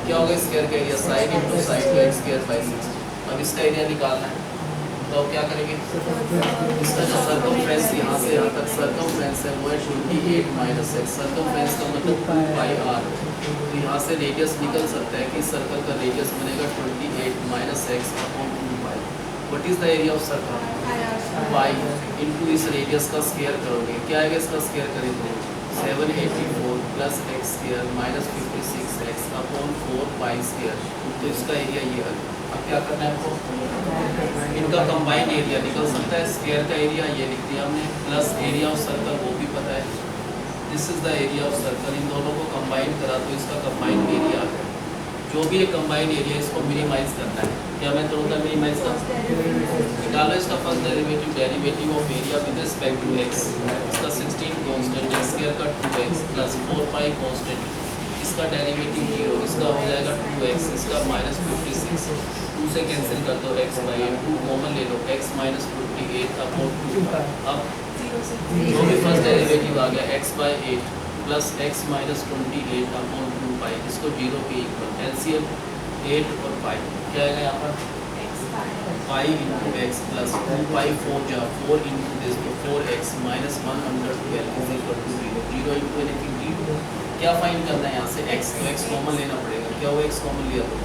क्या होगा स्क्वायर का एरिया, साइड इंटू साइड तो x स्क्वायर बाई 6। अब इसका एरिया निकालना है, तो क्या करेंगे, इसका जो सर्कमफ्रेंस यहाँ से यहाँ तक सर्कमफ्रेंस है वो है 28 माइनस x। सर्कमफ्रेंस का मतलब 2 पाई r, तो यहाँ से रेडियस निकल सकता है कि सर्कल का रेडियस बनेगा 28 minus x upon 2 pi. What is the area of circle, pi into इस रेडियस का स्क्वायर करोगे, क्या आएगा इसका स्क्वायर करें तो 784 plus x square minus 56x upon 4 pi square. तो इसका एरिया ये है। अब क्या करना है आपको, इनका कंबाइंड एरिया निकल सकता है। स्क्वायर का एरिया ये लिख दिया हमने, प्लस एरिया ऑफ सर्कल वो भी पता है, this is the area of circle. इन दोनों को कंबाइन करा तो इसका कंबाइंड एरिया आ गया। जो भी है कंबाइंड एरिया, इसको मिनिमाइज करना है। क्या मैं तो होता है मिनिमाइज कर निकालो इसका first derivative of area with respect to x. इसका 16 कांस्टेंट एक्स स्क्वायर का 2x प्लस 4 पाई कांस्टेंट, इसका डेरिवेटिव 0, इसका हो जाएगा 2x, इसका माइनस 56, 2 से कैंसिल कर दो x बाई 2 कॉमन ले लो, x माइनस 58 अपॉन 2। अब जो भी फर्स्ट डेरिवेटिव आ गया x by 8 plus x minus 28 upon 2 पाई, इसको 0 के इक्वल, एलसीएम 8 और पाई क्या आएगा यहाँ पर pi into x plus 2 pi 4 जा 4 इंटू दिस तो 4x minus 112 is equal to 0, 0 into anything 0। क्या फाइंड करना है यहाँ से x, तो x कॉमन लेना पड़ेगा। क्या हुआ x कॉमन लिया तो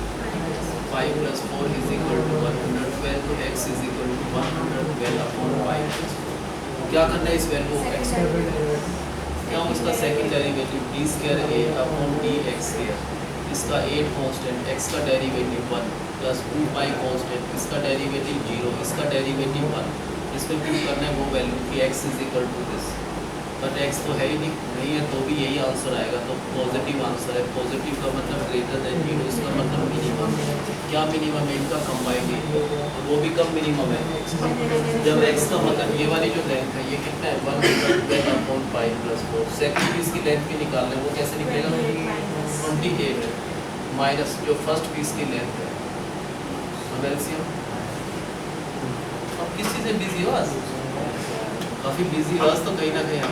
5 प्लस 4 इज इक्वल टू 112, तो x is equal to 112 upon pi. क्या करना है इस वैल्यू को x क्या हो, इसका second derivative d square a upon dx square, इसका 8 कांस्टेंट, x का डेरिवेटिव 1 प्लस 2 पाई कांस्टेंट, इसका डेरिवेटिव 0, इसका डेरिवेटिव 1। इसमें प्रूव करना है वो वैल्यू कि x is equal to this, but x तो है ही नहीं है, तो भी यही आंसर आएगा। तो पॉजिटिव आंसर है। पॉजिटिव का मतलब ग्रेटर देन 0, इसका मतलब मिनिमम। क्या मिनिमम है इनका कंबाइंड एरिया, तो वो भी कम मिनिमम है। जब x का मतलब ये वाली जो लेंथ है ये कितना है 112 upon pi plus 4। Second piece की लेंथ भी निकालना है, वो कैसे निकलेगा 28 माइनस जो फर्स्ट पीस की लेंथ है। एलसीएम अब किस चीज़ से बिजी हो आज, काफ़ी बिजी हो आज तो कहीं ना कहीं।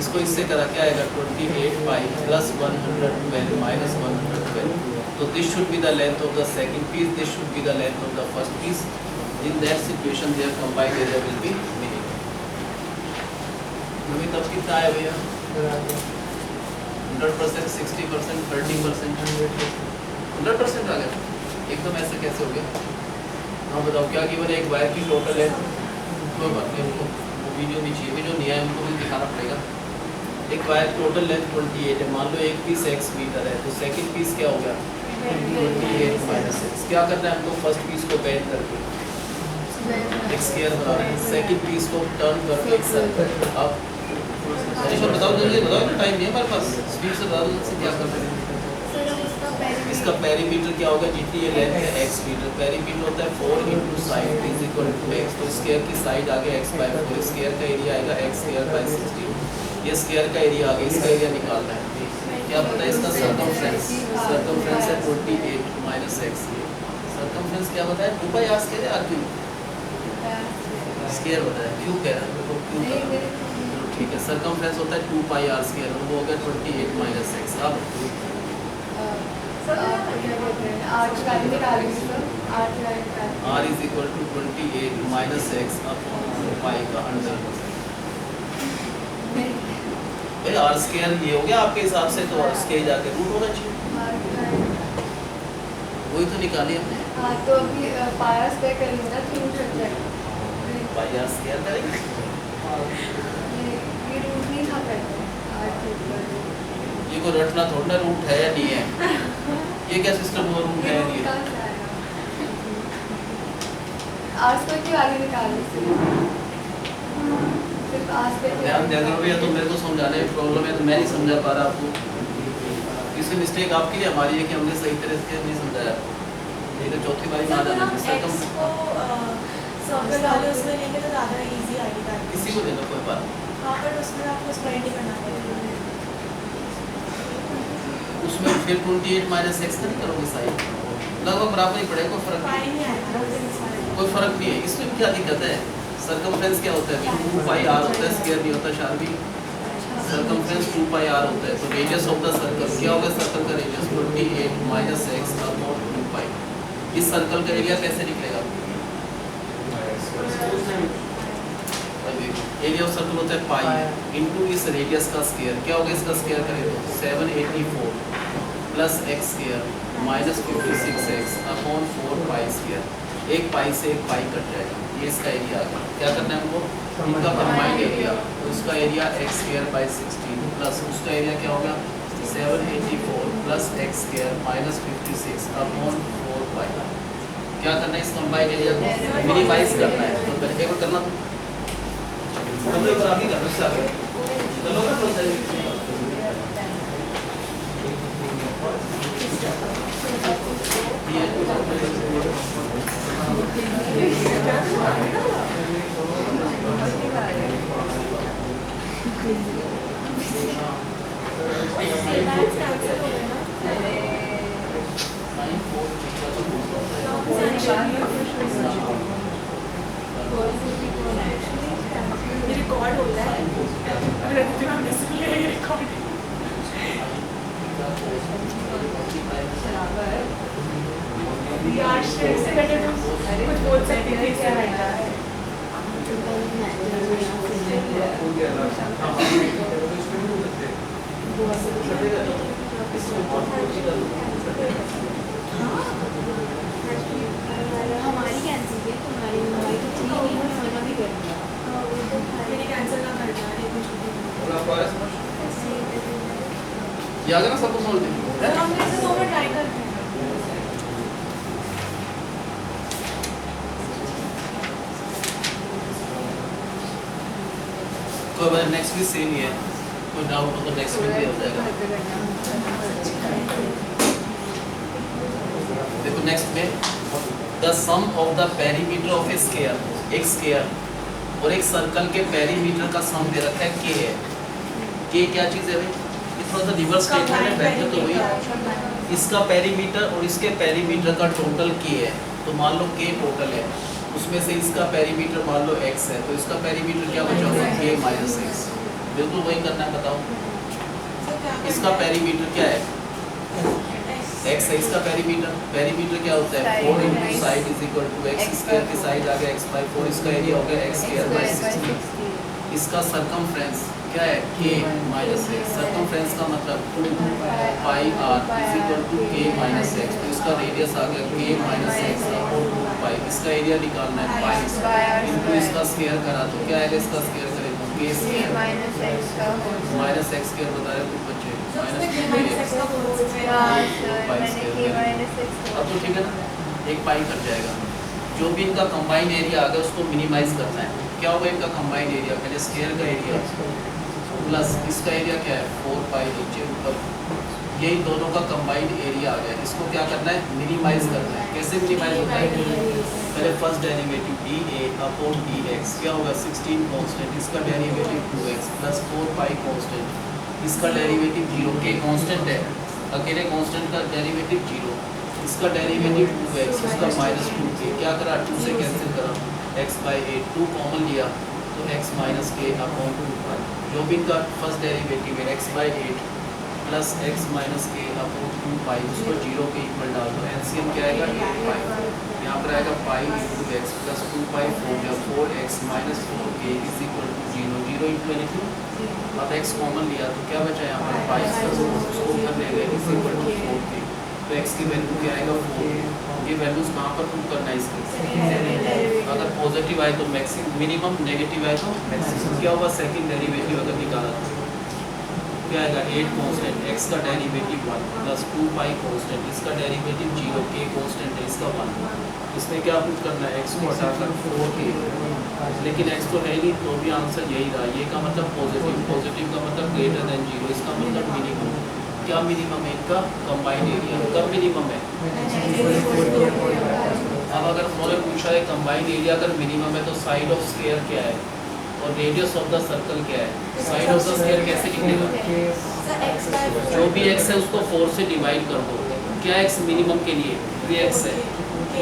इसको इससे करा क्या आएगा 28 पाई प्लस 112 माइनस 112। तो this should be the length of the second piece, this should be the length of the first piece. In that situation their combined area will be minimum. अभी तब कितना आया भैया 100%, 60%, 30%, 100% आ गया। एकदम ऐसे कैसे हो गया? हाँ बताओ क्या गिवन है एक वायर की टोटल है, कोई बात नहीं, उनको वो वीडियो भी चाहिए, जो नहीं है उनको भी दिखाना पड़ेगा। एक वायर टोटल लेंथ 28 है, मान लो एक पीस x मीटर है, तो सेकंड पीस क्या हो गया 28 माइनस x। क्या करना है हमको फर्स्ट पीस को बेंड करके x स्क्वायर बना रहे हैं, सेकंड पीस को टर्न करके एक सर्कल। अब बताओ जल्दी बताओ, टाइम नहीं है हमारे पास, स्पीड से बता दो क्या करना है। इसका पेरीमीटर क्या होगा, जितनी ये लेंथ है x मीटर, पेरीमीटर होता है 4 into side is equal to x। तो स्क्वायर की साइड आ गया x बाई 4, स्क्वायर का एरिया आएगा x स्क्वायर बाई 16। ये स्क्वायर का एरिया आ गया, इसका एरिया निकालना है। क्या पता है इसका सर्कमफ्रेंस, सर्कमफ्रेंस है 28 माइनस x। सर्कमफ्रेंस क्या बताया 2 पाई r स्क्वायर है, r क्यूब स्क्वायर बताया, क्यूब कह रहा है, देखो क्यूब कर रहा है, ठीक है। सर्कमफ्रेंस होता है 2 पाई r स्क्वायर, वो हो गया 28 माइनस x। अब r is equal to 28 minus x upon 4 pi का अंडर। भाई r स्क्वायर ये हो गया आपके हिसाब से, तो इसके जाके रूट होना चाहिए, वही तो निकाली हमने। हाँ तो अभी पाई r स्क्वायर करेंगे ना तो रूट हट जाएगा, पाई r स्क्वायर करेंगे, ये रूट नहीं था पहले। ये कोई रटना थोड़ा ना रूट है या नहीं है, ये क्या सिस्टम हुआ रूट है या नहीं है। r स्क्वायर के आगे निकालने से सिर्फ r स्क्वायर ध्यान दे दो भैया, तो मेरे को समझाने में प्रॉब्लम है, तो मैं नहीं समझा पा रहा आपको। इसमें मिस्टेक आपकी है, हमारी है कि हमने सही तरह से नहीं समझाया। ये तो चौथी बारी मान आना सर्कल वाले उसमें लेंगे तो ज़्यादा इजी आएगा, किसी को देना कोई बात। हाँ बट उसमें आपको स्प्रेड ही करना पड़ेगा। उसमें फिर 28 माइनस x का नहीं करोगे साइड, लगभग बराबर ही पड़ेगा, कोई फर्क पाई नहीं, नहीं आएगा, कोई फर्क नहीं है। इसमें क्या दिक्कत है, सर्कमफ्रेंस क्या होता है 2 पाई r होता है, स्क्वायर नहीं होता शार्पी। सर्कमफ्रेंस 2 पाई r होता है, तो रेडियस ऑफ द सर्कल क्या होगा, सर्कल का radius 28 minus x upon 2 pi. इस सर्कल का एरिया कैसे निकलेगा, एरिया ऑफ सर्कल होता है पाई इंटू इस रेडियस का स्क्वायर। क्या होगा इसका स्क्वायर करें तो 784 plus x square minus 56x upon 4 pi square. एक पाई से एक पाई कट जाएगा, ये इसका एरिया आ गया। क्या करना है हमको, इनका कंबाइंड एरिया, तो इसका area x square by 16 plus उसका एरिया क्या होगा 784 plus x square minus 56 upon 4 पाई। क्या करना है, इस कंबाइंड एरिया को मिनिमाइज करना है। तो पहले एक बार करना, हम एक बार आगे करना, इससे आगे चलो ना थोड़ा सा। रिकॉर्ड होता है, रिकॉर्ड यार से बेटर कुछ बोल सकते हैं क्या है। हमारी कैंसिल की, तुम्हारी हमारी तो ठीक नहीं है, मना भी करूँगा। मेरी कैंसिल ना करना है ये आ गया ना सब कुछ समझ में? हम ऐसे दो बार ट्राई करते हैं। तो अब नेक्स्ट भी सेम ही है, कोई डाउट हो तो नेक्स्ट भी हो जाएगा। देखो नेक्स्ट में the sum of the perimeter of a square, एक स्क्वायर और एक सर्कल के पेरीमीटर का सम दे रखा है के है। के क्या चीज़ है भाई, ये थोड़ा सा रिवर्स स्टेटमेंट है, पहले तो वही इसका पेरीमीटर और इसके पेरीमीटर का टोटल के है। तो मान लो के टोटल है, उसमें से इसका पेरीमीटर मान लो x है, तो इसका पेरीमीटर क्या बचा होगा k माइनस x। बिल्कुल वही करना है, बताओ इसका पेरीमीटर क्या है x है, इसका पेरीमीटर क्या होता है 4 into side is equal to x square की साइड आ गया x बाई 4, इसका एरिया हो गया x स्क्वायर बाई 16। इसका सरकमफ्रेंस क्या है k माइनस x, सरकमफ्रेंस का मतलब 2 pi r is equal to k minus x, तो इसका रेडियस आ गया k minus x upon 2 pi. इसका एरिया निकालना है पाई इनटू इसका स्क्वायर करा तो क्या आएगा, इसका स्क्वायर करें तो k square minus x square बता रहे कुछ बच्चे माइनस अब तो ठीक है ना, एक पाई कट जाएगा। जो भी इनका कंबाइंड एरिया आ गया उसको मिनिमाइज करना है। क्या होगा इनका कंबाइंड एरिया, पहले स्क्वायर का एरिया प्लस इसका एरिया क्या है 4 पाई नीचे ऊपर, यही दोनों का कंबाइंड एरिया आ गया। इसको क्या करना है, मिनिमाइज करना है। कैसे मिनिमाइज होता है, पहले first derivative dA upon dx क्या होगा 16 कांस्टेंट, इसका derivative 2x plus 4 pi constant, इसका डेरिवेटिव 0, के कांस्टेंट है, अकेले कांस्टेंट का डेरिवेटिव 0, इसका डेरिवेटिव 2x, इसका माइनस 2k, क्या करा 2 से कैंसिल करा x बाई 8, 2 कॉमन लिया तो x माइनस के अपॉन 2 पाई। जो भी इनका फर्स्ट डेरिवेटिव है x by 8 plus x minus के अपॉन 2 पाई, उसको 0 के इक्वल डाल दो, एलसीएम क्या आएगा 8 पाई, यहाँ पर आएगा pi into x plus 2 pi 4x minus 4k is equal to 0, 0 into anything. अब x कॉमन लिया तो क्या बचा यहाँ पर पाई, उसको उधर ले गए इज इक्वल टू 4k, तो x की वैल्यू क्या आएगा 4। ये वैल्यूज कहाँ पर प्रूव करना है इसकी, अगर पॉजिटिव आए तो मैक्सिमम, मिनिमम, नेगेटिव आए तो मैक्सिमम। क्या होगा सेकंड डेरिवेटिव अगर निकाला तो क्या आएगा 8 कांस्टेंट, x का डेरिवेटिव 1 प्लस 2 पाई कांस्टेंट, इसका डेरिवेटिव 0, k कांस्टेंट है इसका 1। इसमें क्या प्रूव करना है, x को हटाकर 4k, लेकिन x तो है नहीं तो भी आंसर यही रहा। ये का मतलब पॉजिटिव, पॉजिटिव का मतलब ग्रेटर देन 0, इसका मतलब मिनिमम। क्या मिनिमम है इनका कंबाइंड एरिया, कब मिनिमम है, अब अगर उन्होंने पूछा है कंबाइंड एरिया अगर मिनिमम है तो साइड ऑफ स्क्वायर क्या है और रेडियस ऑफ द सर्कल क्या है। साइड ऑफ द स्क्वायर कैसे निकलेगा, जो भी x है उसको 4 से डिवाइड कर दो, क्या x मिनिमम के लिए ये x है,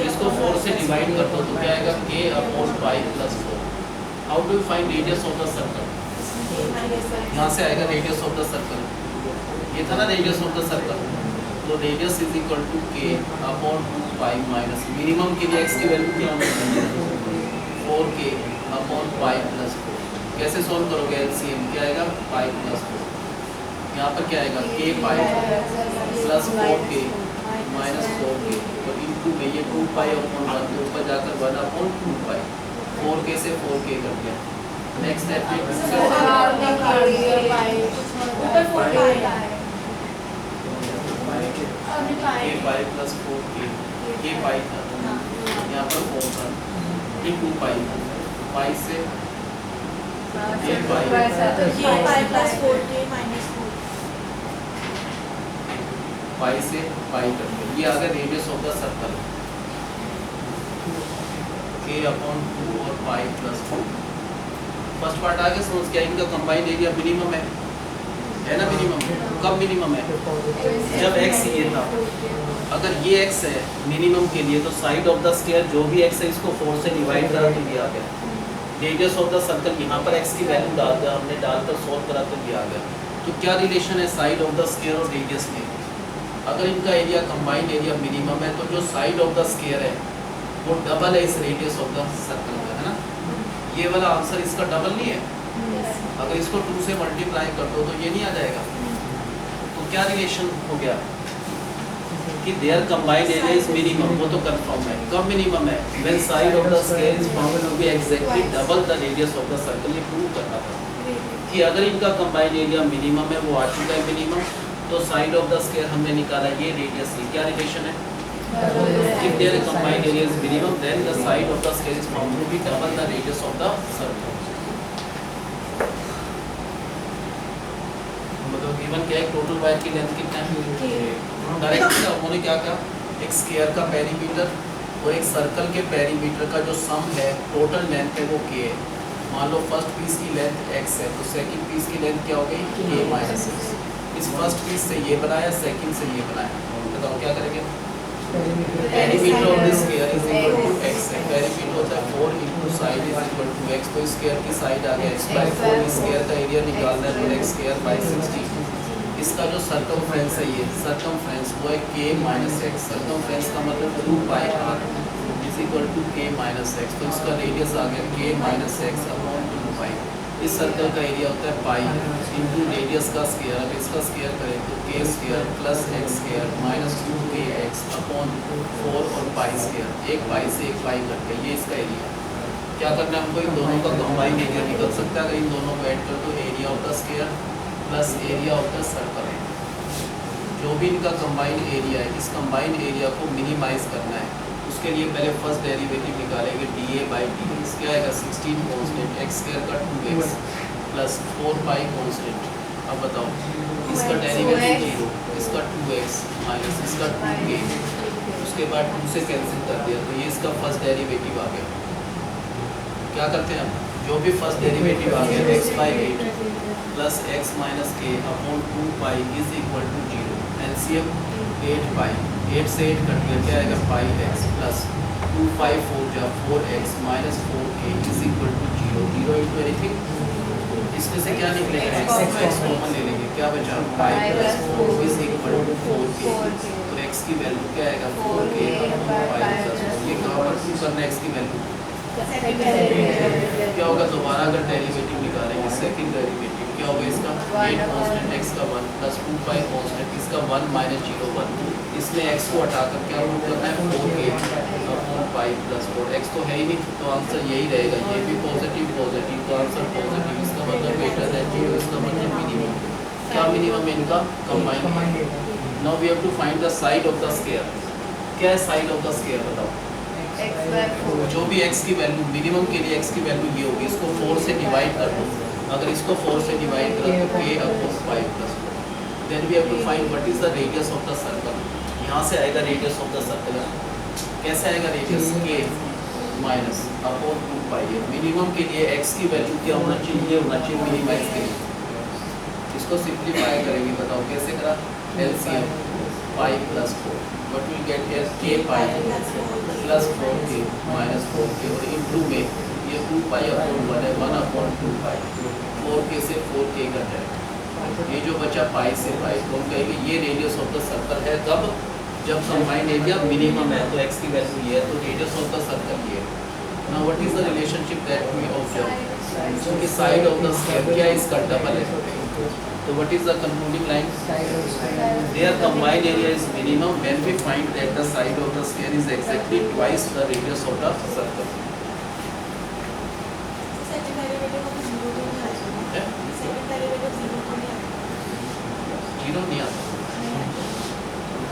इसको 4 से डिवाइड कर दो तो क्या आएगा k upon pi plus 4। How do you find radius of the circle, यहाँ से आएगा रेडियस ऑफ द सर्कल, ये था ना रेडियस ऑफ द सर्कल, तो radius is equal to k upon 2 pi minus minimum के लिए x की वैल्यू क्या होगी 4k अपॉन पाई प्लस 4। कैसे सॉल्व करोगे एलसीएम, क्या आएगा पाई प्लस 4, यहाँ पर क्या आएगा k pi plus 4k minus 4k, और इनटू में ये 2 पाई अपॉन 1 के ऊपर जाकर 1 अपॉन 2 पाई, 4k से 4k कर दिया। नेक्स्ट स्टेप में ऊपर 4 आया है k pi plus 4k k पाई था यहाँ पर 4 था इंटू पाई था पाई से k पाई पाई से पाई कर दिया। ये आ गया radius of the circle k upon 2 और पाई प्लस 4। फर्स्ट पार्ट आ गया समझ क्या इनका कंबाइंड एरिया मिनिमम है ना मिनिमम। कब मिनिमम है जब x ये था। अगर ये x है मिनिमम के लिए तो साइड ऑफ द स्क्वायर जो भी x है इसको 4 से डिवाइड करा तो ये आ गया। रेडियस ऑफ द सर्कल यहाँ पर x की वैल्यू डाल दिया हमने डालकर सॉल्व करा तो ये आ गया। तो क्या रिलेशन है साइड ऑफ द स्क्वायर और रेडियस में। अगर इनका एरिया कंबाइंड एरिया मिनिमम है तो जो साइड ऑफ द स्क्वायर है वो डबल है इस रेडियस ऑफ द सर्कल का, है ना। ये वाला आंसर इसका डबल नहीं है। अगर इसको 2 से मल्टीप्लाई कर दो तो ये नहीं आ जाएगा। तो क्या रिलेशन हो गया कि their combined area is minimum, वो तो कंफर्म है। कब मिनिमम है when side of the square is found to be exactly double the radius of the circle. ये प्रूव करना था कि अगर इनका कंबाइंड एरिया मिनिमम है वो आ चुका है मिनिमम तो साइड ऑफ द स्क्वायर हमने निकाला ये रेडियस से। क्या रिलेशन है if their combined area is minimum then the side of the square is found to be double the radius of the circle। मतलब गिवन क्या है टोटल वायर की लेंथ कितना है डायरेक्ट उन्होंने क्या कहा एक स्क्वायर का पेरीमीटर और एक सर्कल के पेरीमीटर का जो सम है टोटल लेंथ है वो k है। मान लो फर्स्ट पीस की लेंथ x है तो सेकंड पीस की लेंथ क्या हो गई k माइनस x। इस फर्स्ट पीस से ये बनाया सेकंड से ये बनाया। बताओ क्या करेंगे perimeter of this square is equal to x है। पेरीमीटर होता है 4 into side is equal to x। तो स्क्वायर की साइड आ गया x/4 स्क्वायर का एरिया निकालना है तो x स्क्वायर बाय 60। इसका जो सर्कमफ्रेंस है ये सर्कमफ्रेंस वो है k माइनस x। सर्कमफ्रेंस का मतलब 2 pi r is equal to k minus x। तो इसका रेडियस आ गया k minus x upon 2 pi. इस सर्कल का एरिया होता है पाई इंटू रेडियस का स्क्वायर। अब इसका स्क्वायर करें तो k square plus x square minus 2kx upon 4 और पाई स्क्वायर। एक पाई से एक पाई कट गया। ये इसका एरिया। क्या करना है हमको इन दोनों का कंबाइंड एरिया निकल सकता है। अगर इन दोनों को ऐड कर तो area of the square plus area of the circle है। जो भी इनका कंबाइंड एरिया है इस कंबाइंड एरिया को मिनिमाइज करना है। उसके लिए पहले फर्स्ट डेरिवेटिव निकालेंगे dA बाई dx। क्या आएगा 16 कांस्टेंट x स्क्वायर का 2x प्लस 4 पाई कांस्टेंट। अब बताओ इसका डेरिवेटिव 0 इसका 2x माइनस इसका 2k। उसके बाद 2 से कैंसिल कर दिया तो ये इसका फर्स्ट डेरिवेटिव आ गया। क्या करते हैं हम जो भी फर्स्ट डेरिवेटिव आ गया x/8 plus x minus k upon 2 pi is equal to 0। LCM 8 pi 8 से 8 कट गया क्या आएगा पाई x प्लस 2 पाई 4 जा 4x minus 4k is equal to 0। 0 into anything इसमें से क्या निकलेगा x कॉमन ले लेंगे। क्या बचा pi plus 4 is equal to 4k। तो x की वैल्यू क्या आएगा 4k अपॉन पाई प्लस 4। ये कहाँ पर प्रूव करना है x की वैल्यू क्या होगा। दोबारा अगर डेरिवेटिव निकालेंगे सेकंड डेरिवेटिव क्या होगा इसका 8 कांस्टेंट x का 1 प्लस 2 पाई कांस्टेंट इसका 1 माइनस 0 1। इसमें x को हटाकर क्या प्रूव करना है 4k upon pi plus 4। x तो है ही नहीं तो आंसर यही रहेगा। ये भी पॉजिटिव पॉजिटिव तो आंसर पॉजिटिव। इसका मतलब ग्रेटर देन 0 इसका मतलब मिनिमम। क्या मिनिमम है इनका combined. Now we have to find the side of the square. क्या है साइड ऑफ द स्क्वायर बताओ। जो भी x की वैल्यू मिनिमम के लिए x की वैल्यू ये होगी। इसको 4 से डिवाइड कर दो। अगर इसको 4 से डिवाइड करें तो k अपॉन 5 plus 4। Then we have to find what is the radius of the circle. यहाँ से आएगा रेडियस ऑफ द सर्कल। कैसे आएगा radius k minus upon 2 pi. Minimum के लिए x की वैल्यू क्या होना चाहिए मिनिमाइज के लिए। इसको सिंप्लीफाई करेंगे बताओ कैसे करा LCM pi plus 4 what we get here k pi plus 4k minus 4k और इंटू में ये 2 पाई अपॉन 1 है 1 अपॉन 2 पाई 4k से 4k कट जाएगा। ये जो बचा पाई से पाई तो हम कहेंगे ये रेडियस ऑफ द सर्कल है। कब जब कंबाइंड एरिया मिनिमम है तो x की वैल्यू ये है तो रेडियस ऑफ द सर्कल ये है। Now what is the relationship that we observe क्योंकि साइड ऑफ द स्क्वायर क्या इसका डबल है। So what is the concluding line? Their combined area is minimum when we find that the side of the sphere is exactly twice the radius of the circle. Derivative को 0 तो नहीं आएगा। Second derivative 0 तो नहीं आएगा। 0 नहीं आता।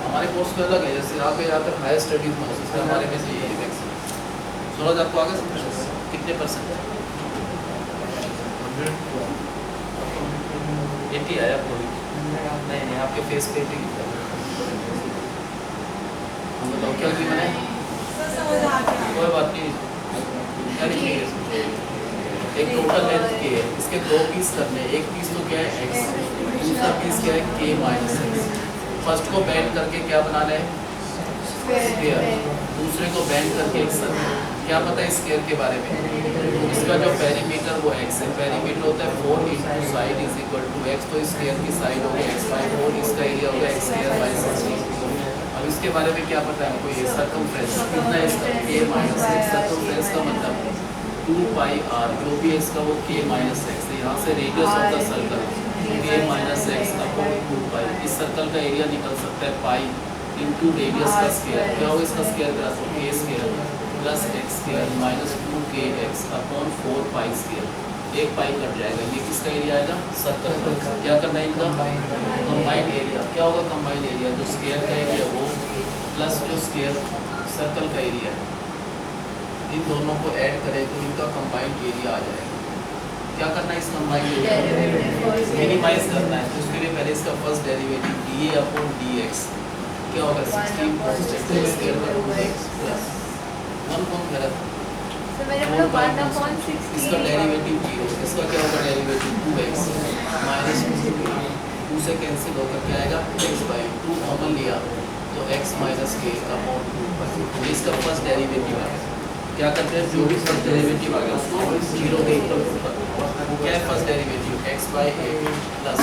हमारे कोर्स में अलग है, जैसे आप यहाँ पर हायर स्टडीज में हो, हमारे में से ये मैक्सिमम सूरज आपको आगे समझ कितने %? 80 आया आपको? नहीं नहीं, आपके फेस पे 80 हम बताओ क्या की मैंने सर समझ आ गया। कोई बात नहीं, क्या लिखेंगे इसमें? एक टोटल लेंथ के है, इसके 2 पीस करने हैं। एक पीस तो क्या है x, दूसरा पीस क्या है k माइनस x। फर्स्ट को बैंड करके क्या बनाना है? स्क्वायर। दूसरे को बैंड करके एक सर्कल। क्या पता है स्क्वायर के बारे में? इसका जो पेरीमीटर वो x है, पेरीमीटर होता है 4 × side is equal to x, तो स्क्वायर की साइड हो गई x बाई 4, इसका एरिया होगा x स्क्वायर बाई 16। अब इसके बारे में क्या पता है हमको? ये सर्कमफ्रेंस कितना है इसका? k minus x। सर्कमफ्रेंस का मतलब 2 पाई r, जो भी है इसका वो k माइनस x। यहाँ से radius of the circle k minus x upon 2 pi. इस सर्कल का एरिया निकल सकता है पाई इंटू रेडियस का स्क्वायर। क्या होगा इसका स्क्वायर करा तो k square plus x square minus 2kx upon 4 pi square. एक पाई कट जाएगा। ये किसका एरिया आएगा? सर्कल का। क्या करना है इनका? Combined area. क्या होगा कंबाइंड एरिया? जो स्क्वायर का एरिया वो प्लस जो स्क्वायर सर्कल का एरिया है, इन दोनों को ऐड करें तो इनका कंबाइंड एरिया आ जाएगा। क्या करना है इस कंबाइंड एरिया? मिनिमाइज करना है। तो उसके लिए पहले इसका first derivative dA upon dx क्या होगा? 16 cos स्क्वायर का 2x प्लस 1 कौन गलत? तो मेरे मतलब 1/16 इसका डेरिवेटिव 0, इसका क्या होगा डेरिवेटिव 2x माइनस 2 से कैंसिल होकर क्या आएगा? x बाई 2 कॉमन लिया तो x माइनस k अपॉन 2। इसका फर्स्ट डेरिवेटिव है। क्या करते हैं? जो भी फर्स्ट डेरिवेटिव आ गया उसको 0 के इक्वल कर दो। क्या है first derivative? x by 8 plus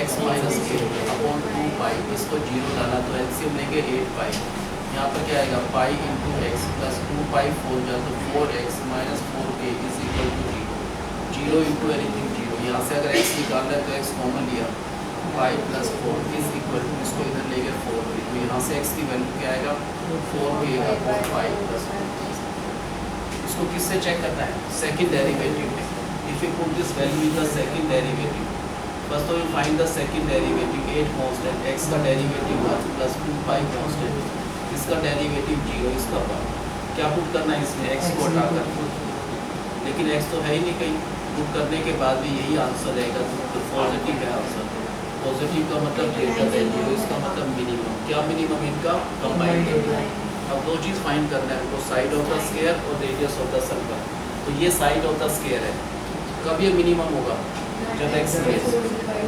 x minus k upon 2 पाई। इसको 0 डाला तो एलसीएम लेंगे 8 पाई। यहाँ पर क्या आएगा? Pi into x plus 2 pi 4 जाए तो 4x minus 4k is equal to 0। 0 into anything 0। यहाँ से अगर x निकालना है तो x कॉमन लिया, pi plus 4 is equal to, इसको इधर ले गए 4k। तो यहाँ से x की वैल्यू क्या आएगा? 4k upon pi plus 4। इसको किससे चेक करना है? सेकेंड डेरिवेटिव में। If you put this value in the second derivative, first तो you find the second derivative 8 constant, x का डेरिवेटिव 1 प्लस 2 पाई कांस्टेंट, इसका डेरिवेटिव 0, इसका 1। क्या पुट करना है इसमें? x को हटाकर, लेकिन x तो है ही नहीं कहीं। पुट करने के बाद भी यही आंसर रहेगा, तो पॉजिटिव है आंसर। पॉजिटिव का मतलब ग्रेटर देन 0, इसका मतलब मिनिमम। क्या मिनिमम? इनका कंबाइंड एरिया। अब 2 चीज़ फाइंड करना है हमको, साइड ऑफ द स्क्वायर और रेडियस ऑफ द सर्कल। तो ये साइड ऑफ द स्क्वायर है, कब ये मिनिमम होगा? जब x है।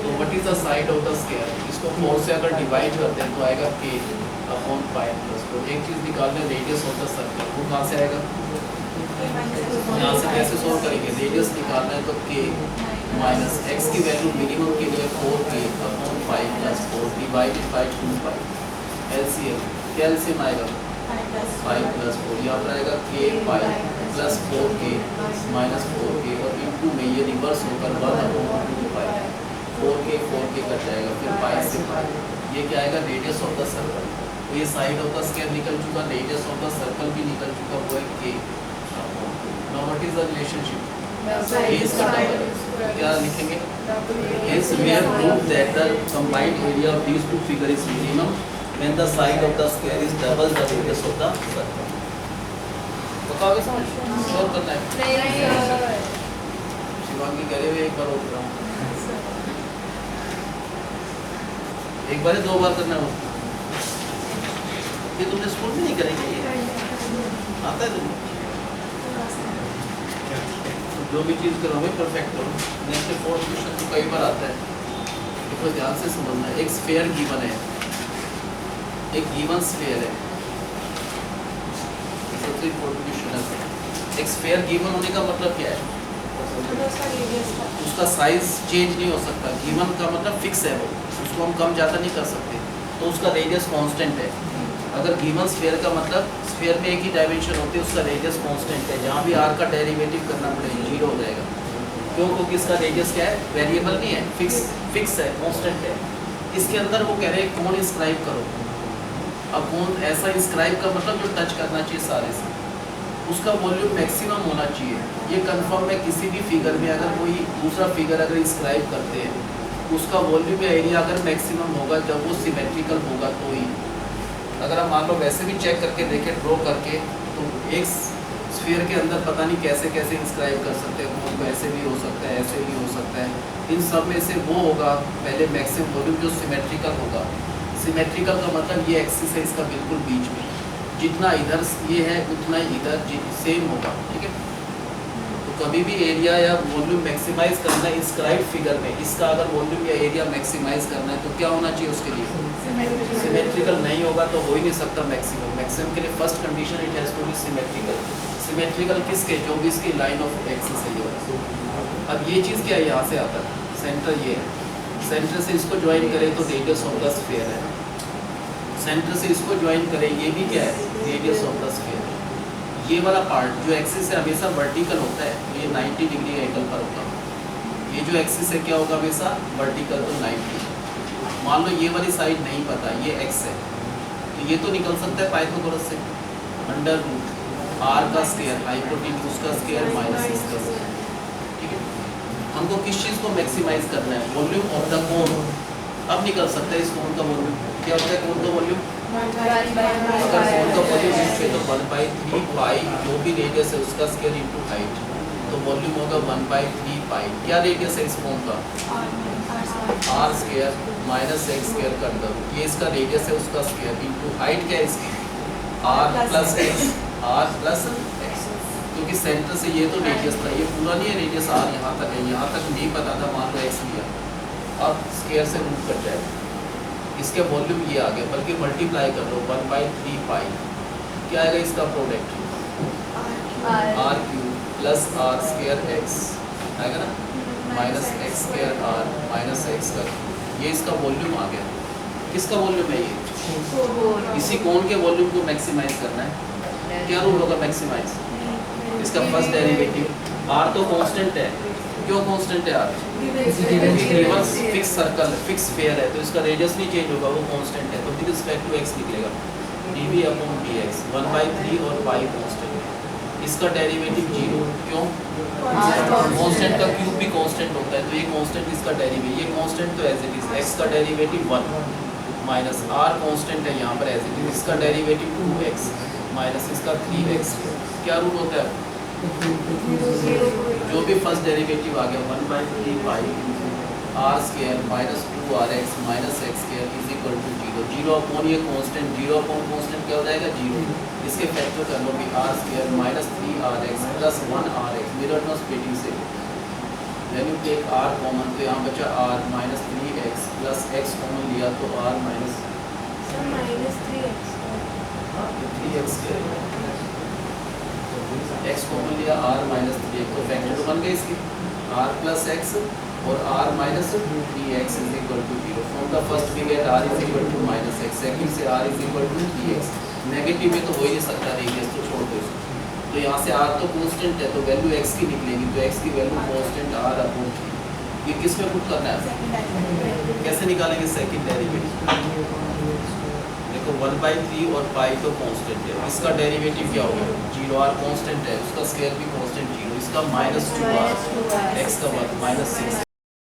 तो what is the side of the square? इसको 4 से अगर डिवाइड करते हैं तो आएगा k अपॉन पाई प्लस 4। एक चीज़ निकालना है रेडियस ऑफ द सर्कल, वो कहाँ से आएगा? यहाँ से कैसे सोल्व करेंगे? रेडियस निकालना है तो k माइनस x की वैल्यू मिनिमम के लिए 4k upon pi plus 4 divided by 2 pi. LCM क्या एलसीएम आएगा? पाई प्लस 4। यहाँ पर आएगा k pi plus 4k minus 4k और इंटू में ये रिवर्स होकर 1 अपॉन 2 पाई। 4k कट जाएगा, फिर पाई से पाई। ये क्या आएगा? Radius of the circle. तो ये साइड ऑफ द स्क्वायर निकल चुका, रेडियस ऑफ द सर्कल भी निकल चुका, वो है k। Now what is the relationship? is का डबल। क्या लिखेंगे? Hence we have proved that the combined area of these two figures is minimum when the side of the square is double the radius of the circle. बताओगे समझ? Solve करना है। शिवांगी कह रहे हुए एक बार और कराऊं। एक बार 2 बार करना है। ये तुमने स्कूल में नहीं करेंगे? ये आता है तुम्हें? जो भी चीज़ करोगे परफेक्ट करो। नेक्स्ट 4th क्वेश्चन तो कई बार आता है, इसको ध्यान से समझना है। एक स्फीयर गिवन है, एक गिवन स्फीयर है। सबसे इम्पोर्टेंट क्वेश्चन है। एक स्फीयर गिवन होने का मतलब क्या है? उसका साइज चेंज नहीं हो सकता। गिवन का मतलब फिक्स है, वो उसको हम कम ज़्यादा नहीं कर सकते, तो उसका रेडियस कांस्टेंट है। अगर गिवन स्फीयर का मतलब स्फीयर में एक ही डायमेंशन होती है, उसका रेडियस कांस्टेंट है। जहाँ भी r का डेरिवेटिव करना पड़ेगा 0 हो जाएगा। क्यों? क्योंकि इसका रेडियस क्या है? वेरिएबल नहीं है, फिक्स है, कांस्टेंट है। इसके अंदर वो कह रहे हैं कोण इंस्क्राइब करो। अब कोण ऐसा इंस्क्राइब का मतलब जो टच करना चाहिए सारे से, उसका वॉल्यूम मैक्सिमम होना चाहिए। ये कंफर्म है किसी भी फिगर में अगर कोई दूसरा फिगर अगर इंस्क्राइब करते हैं उसका वॉल्यूम या एरिया अगर मैक्सिमम होगा जब वो सिमेट्रिकल होगा तो ही। अगर हम मान लो वैसे भी चेक करके देखें ड्रॉ करके तो एक स्फीयर के अंदर पता नहीं कैसे कैसे इंस्क्राइब कर सकते हैं, वो ऐसे भी हो सकता है ऐसे भी हो सकता है। इन सब में से वो होगा पहले मैक्सिमम वॉल्यूम जो सिमेट्रिकल होगा। सिमेट्रिकल का मतलब ये एक्सिस है इसका बिल्कुल बीच में, जितना इधर ये है उतना ही इधर सेम होगा, ठीक है। तो कभी भी एरिया या वॉल्यूम मैक्सिमाइज करना है इंस्क्राइब फिगर में, इसका अगर वॉल्यूम या एरिया मैक्सिमाइज करना है तो क्या होना चाहिए उसके लिए? सिमेट्रिकल नहीं होगा तो हो ही नहीं सकता मैक्सिमम। मैक्सिमम के लिए first condition it has to be symmetrical. Symmetrical किसके? जो भी इसकी लाइन ऑफ एक्सिस है ये। अब ये चीज़ क्या है, यहाँ से आता है सेंटर ये है, सेंटर से इसको ज्वाइन करें तो रेडियस ऑफ द स्फीयर है, सेंटर से इसको ज्वाइन करें ये भी क्या है? रेडियस ऑफ द स्फीयर है। ये वाला पार्ट जो एक्सिस है हमेशा वर्टिकल होता है तो ये 90 डिग्री एंगल पर होगा। ये जो एक्सिस है क्या होगा? हमेशा वर्टिकल तो 90। मान लो ये वाली साइड नहीं पता, ये एक्स है तो ये तो निकल सकता है पाइथागोरस से, अंडर रूट आर का स्क्वायर हाइपोटेन्यूज का स्क्वायर माइनस इसका स्क्वायर, ठीक है। हमको किस चीज़ को मैक्सिमाइज करना है? Volume of the cone. अब निकल सकता है इस कोन का वॉल्यूम। क्या होता है कोन का वॉल्यूम? अगर कोन का वॉल्यूम लिखे तो 1/3 पाई जो भी रेडियस है उसका स्क्वायर इंटू हाइट, तो वॉल्यूम होगा 1/3 पाई। क्या रेडियस है इस कोन का? R square minus X square कर दो, ये इसका रेडियस है उसका स्क्वायर इंटू हाइट क्या है इसकी? R plus X, R plus X, क्योंकि सेंटर से ये तो रेडियस था, ये पूरा नहीं है रेडियस आर यहाँ तक है, यहाँ तक नहीं पता था, मान लो एक्स लिया, अब स्क्वायर से रूट कट जाएगा, इसके वॉल्यूम ये आ गया, बल्कि मल्टीप्लाई कर लो 1/3 पाई, क्या आएगा इसका product? R cube plus R square X आएगा ना, minus X square R minus X का, ये इसका वॉल्यूम आ गया। किसका वॉल्यूम है ये? इसी कोण के वॉल्यूम को मैक्सिमाइज करना है। क्या रूल होगा मैक्सिमाइज? इसका फर्स्ट डेरिवेटिव, आर तो कांस्टेंट है, क्यों कांस्टेंट है R? Given fix circle fix sphere है तो इसका रेडियस नहीं चेंज होगा, वो कांस्टेंट है, तो विद रिस्पेक्ट टू एक्स निकलेगा dv/dx 1/3 और पाई कांस्टेंट। इसका डेरिवेटिव 0, क्यों? कांस्टेंट का क्यूब भी कांस्टेंट होता है तो ये कांस्टेंट इसका डेरिवेटिव, ये कांस्टेंट तो एज इट इज, x का डेरिवेटिव 1 माइनस r कांस्टेंट है यहाँ पर एज इट इज, इसका डेरिवेटिव 2x माइनस इसका 3x। क्या रूल होता है? जो भी फर्स्ट डेरिवेटिव आ गया 1/3 pi r square minus 2rx minus x square is equal to 0। 0 upon ये कांस्टेंट, 0 अपॉन कांस्टेंट क्या हो जाएगा? 0। इसके फैक्टर कर लो भी r square minus 3rx plus 1rx, मिरर नो स्प्लिटिंग से when you take r common तो यहाँ बचा r minus 3x plus x common लिया तो r minus 3x x common लिया r माइनस 3x, तो फैक्टर बन गए इसके r प्लस x और r minus 3x is equal to 0। From the first we get r is equal to minus x, second से r is equal to 3x। Negative में तो हो ही नहीं सकता रेडियस, तो छोड़ दो इसको। तो यहाँ से r तो कांस्टेंट है तो वैल्यू x की निकलेगी, तो x की वैल्यू कांस्टेंट r अपॉन 3। ये किस में पुट करना है? कैसे निकालेंगे सेकंड डेरिवेटिव? देखो 1/3 और पाई तो कांस्टेंट है, इसका डेरिवेटिव क्या होगा? 0, r कांस्टेंट है, उसका स्क्वायर भी कांस्टेंट 0, इसका माइनस 2r x का वर्ग माइनस 6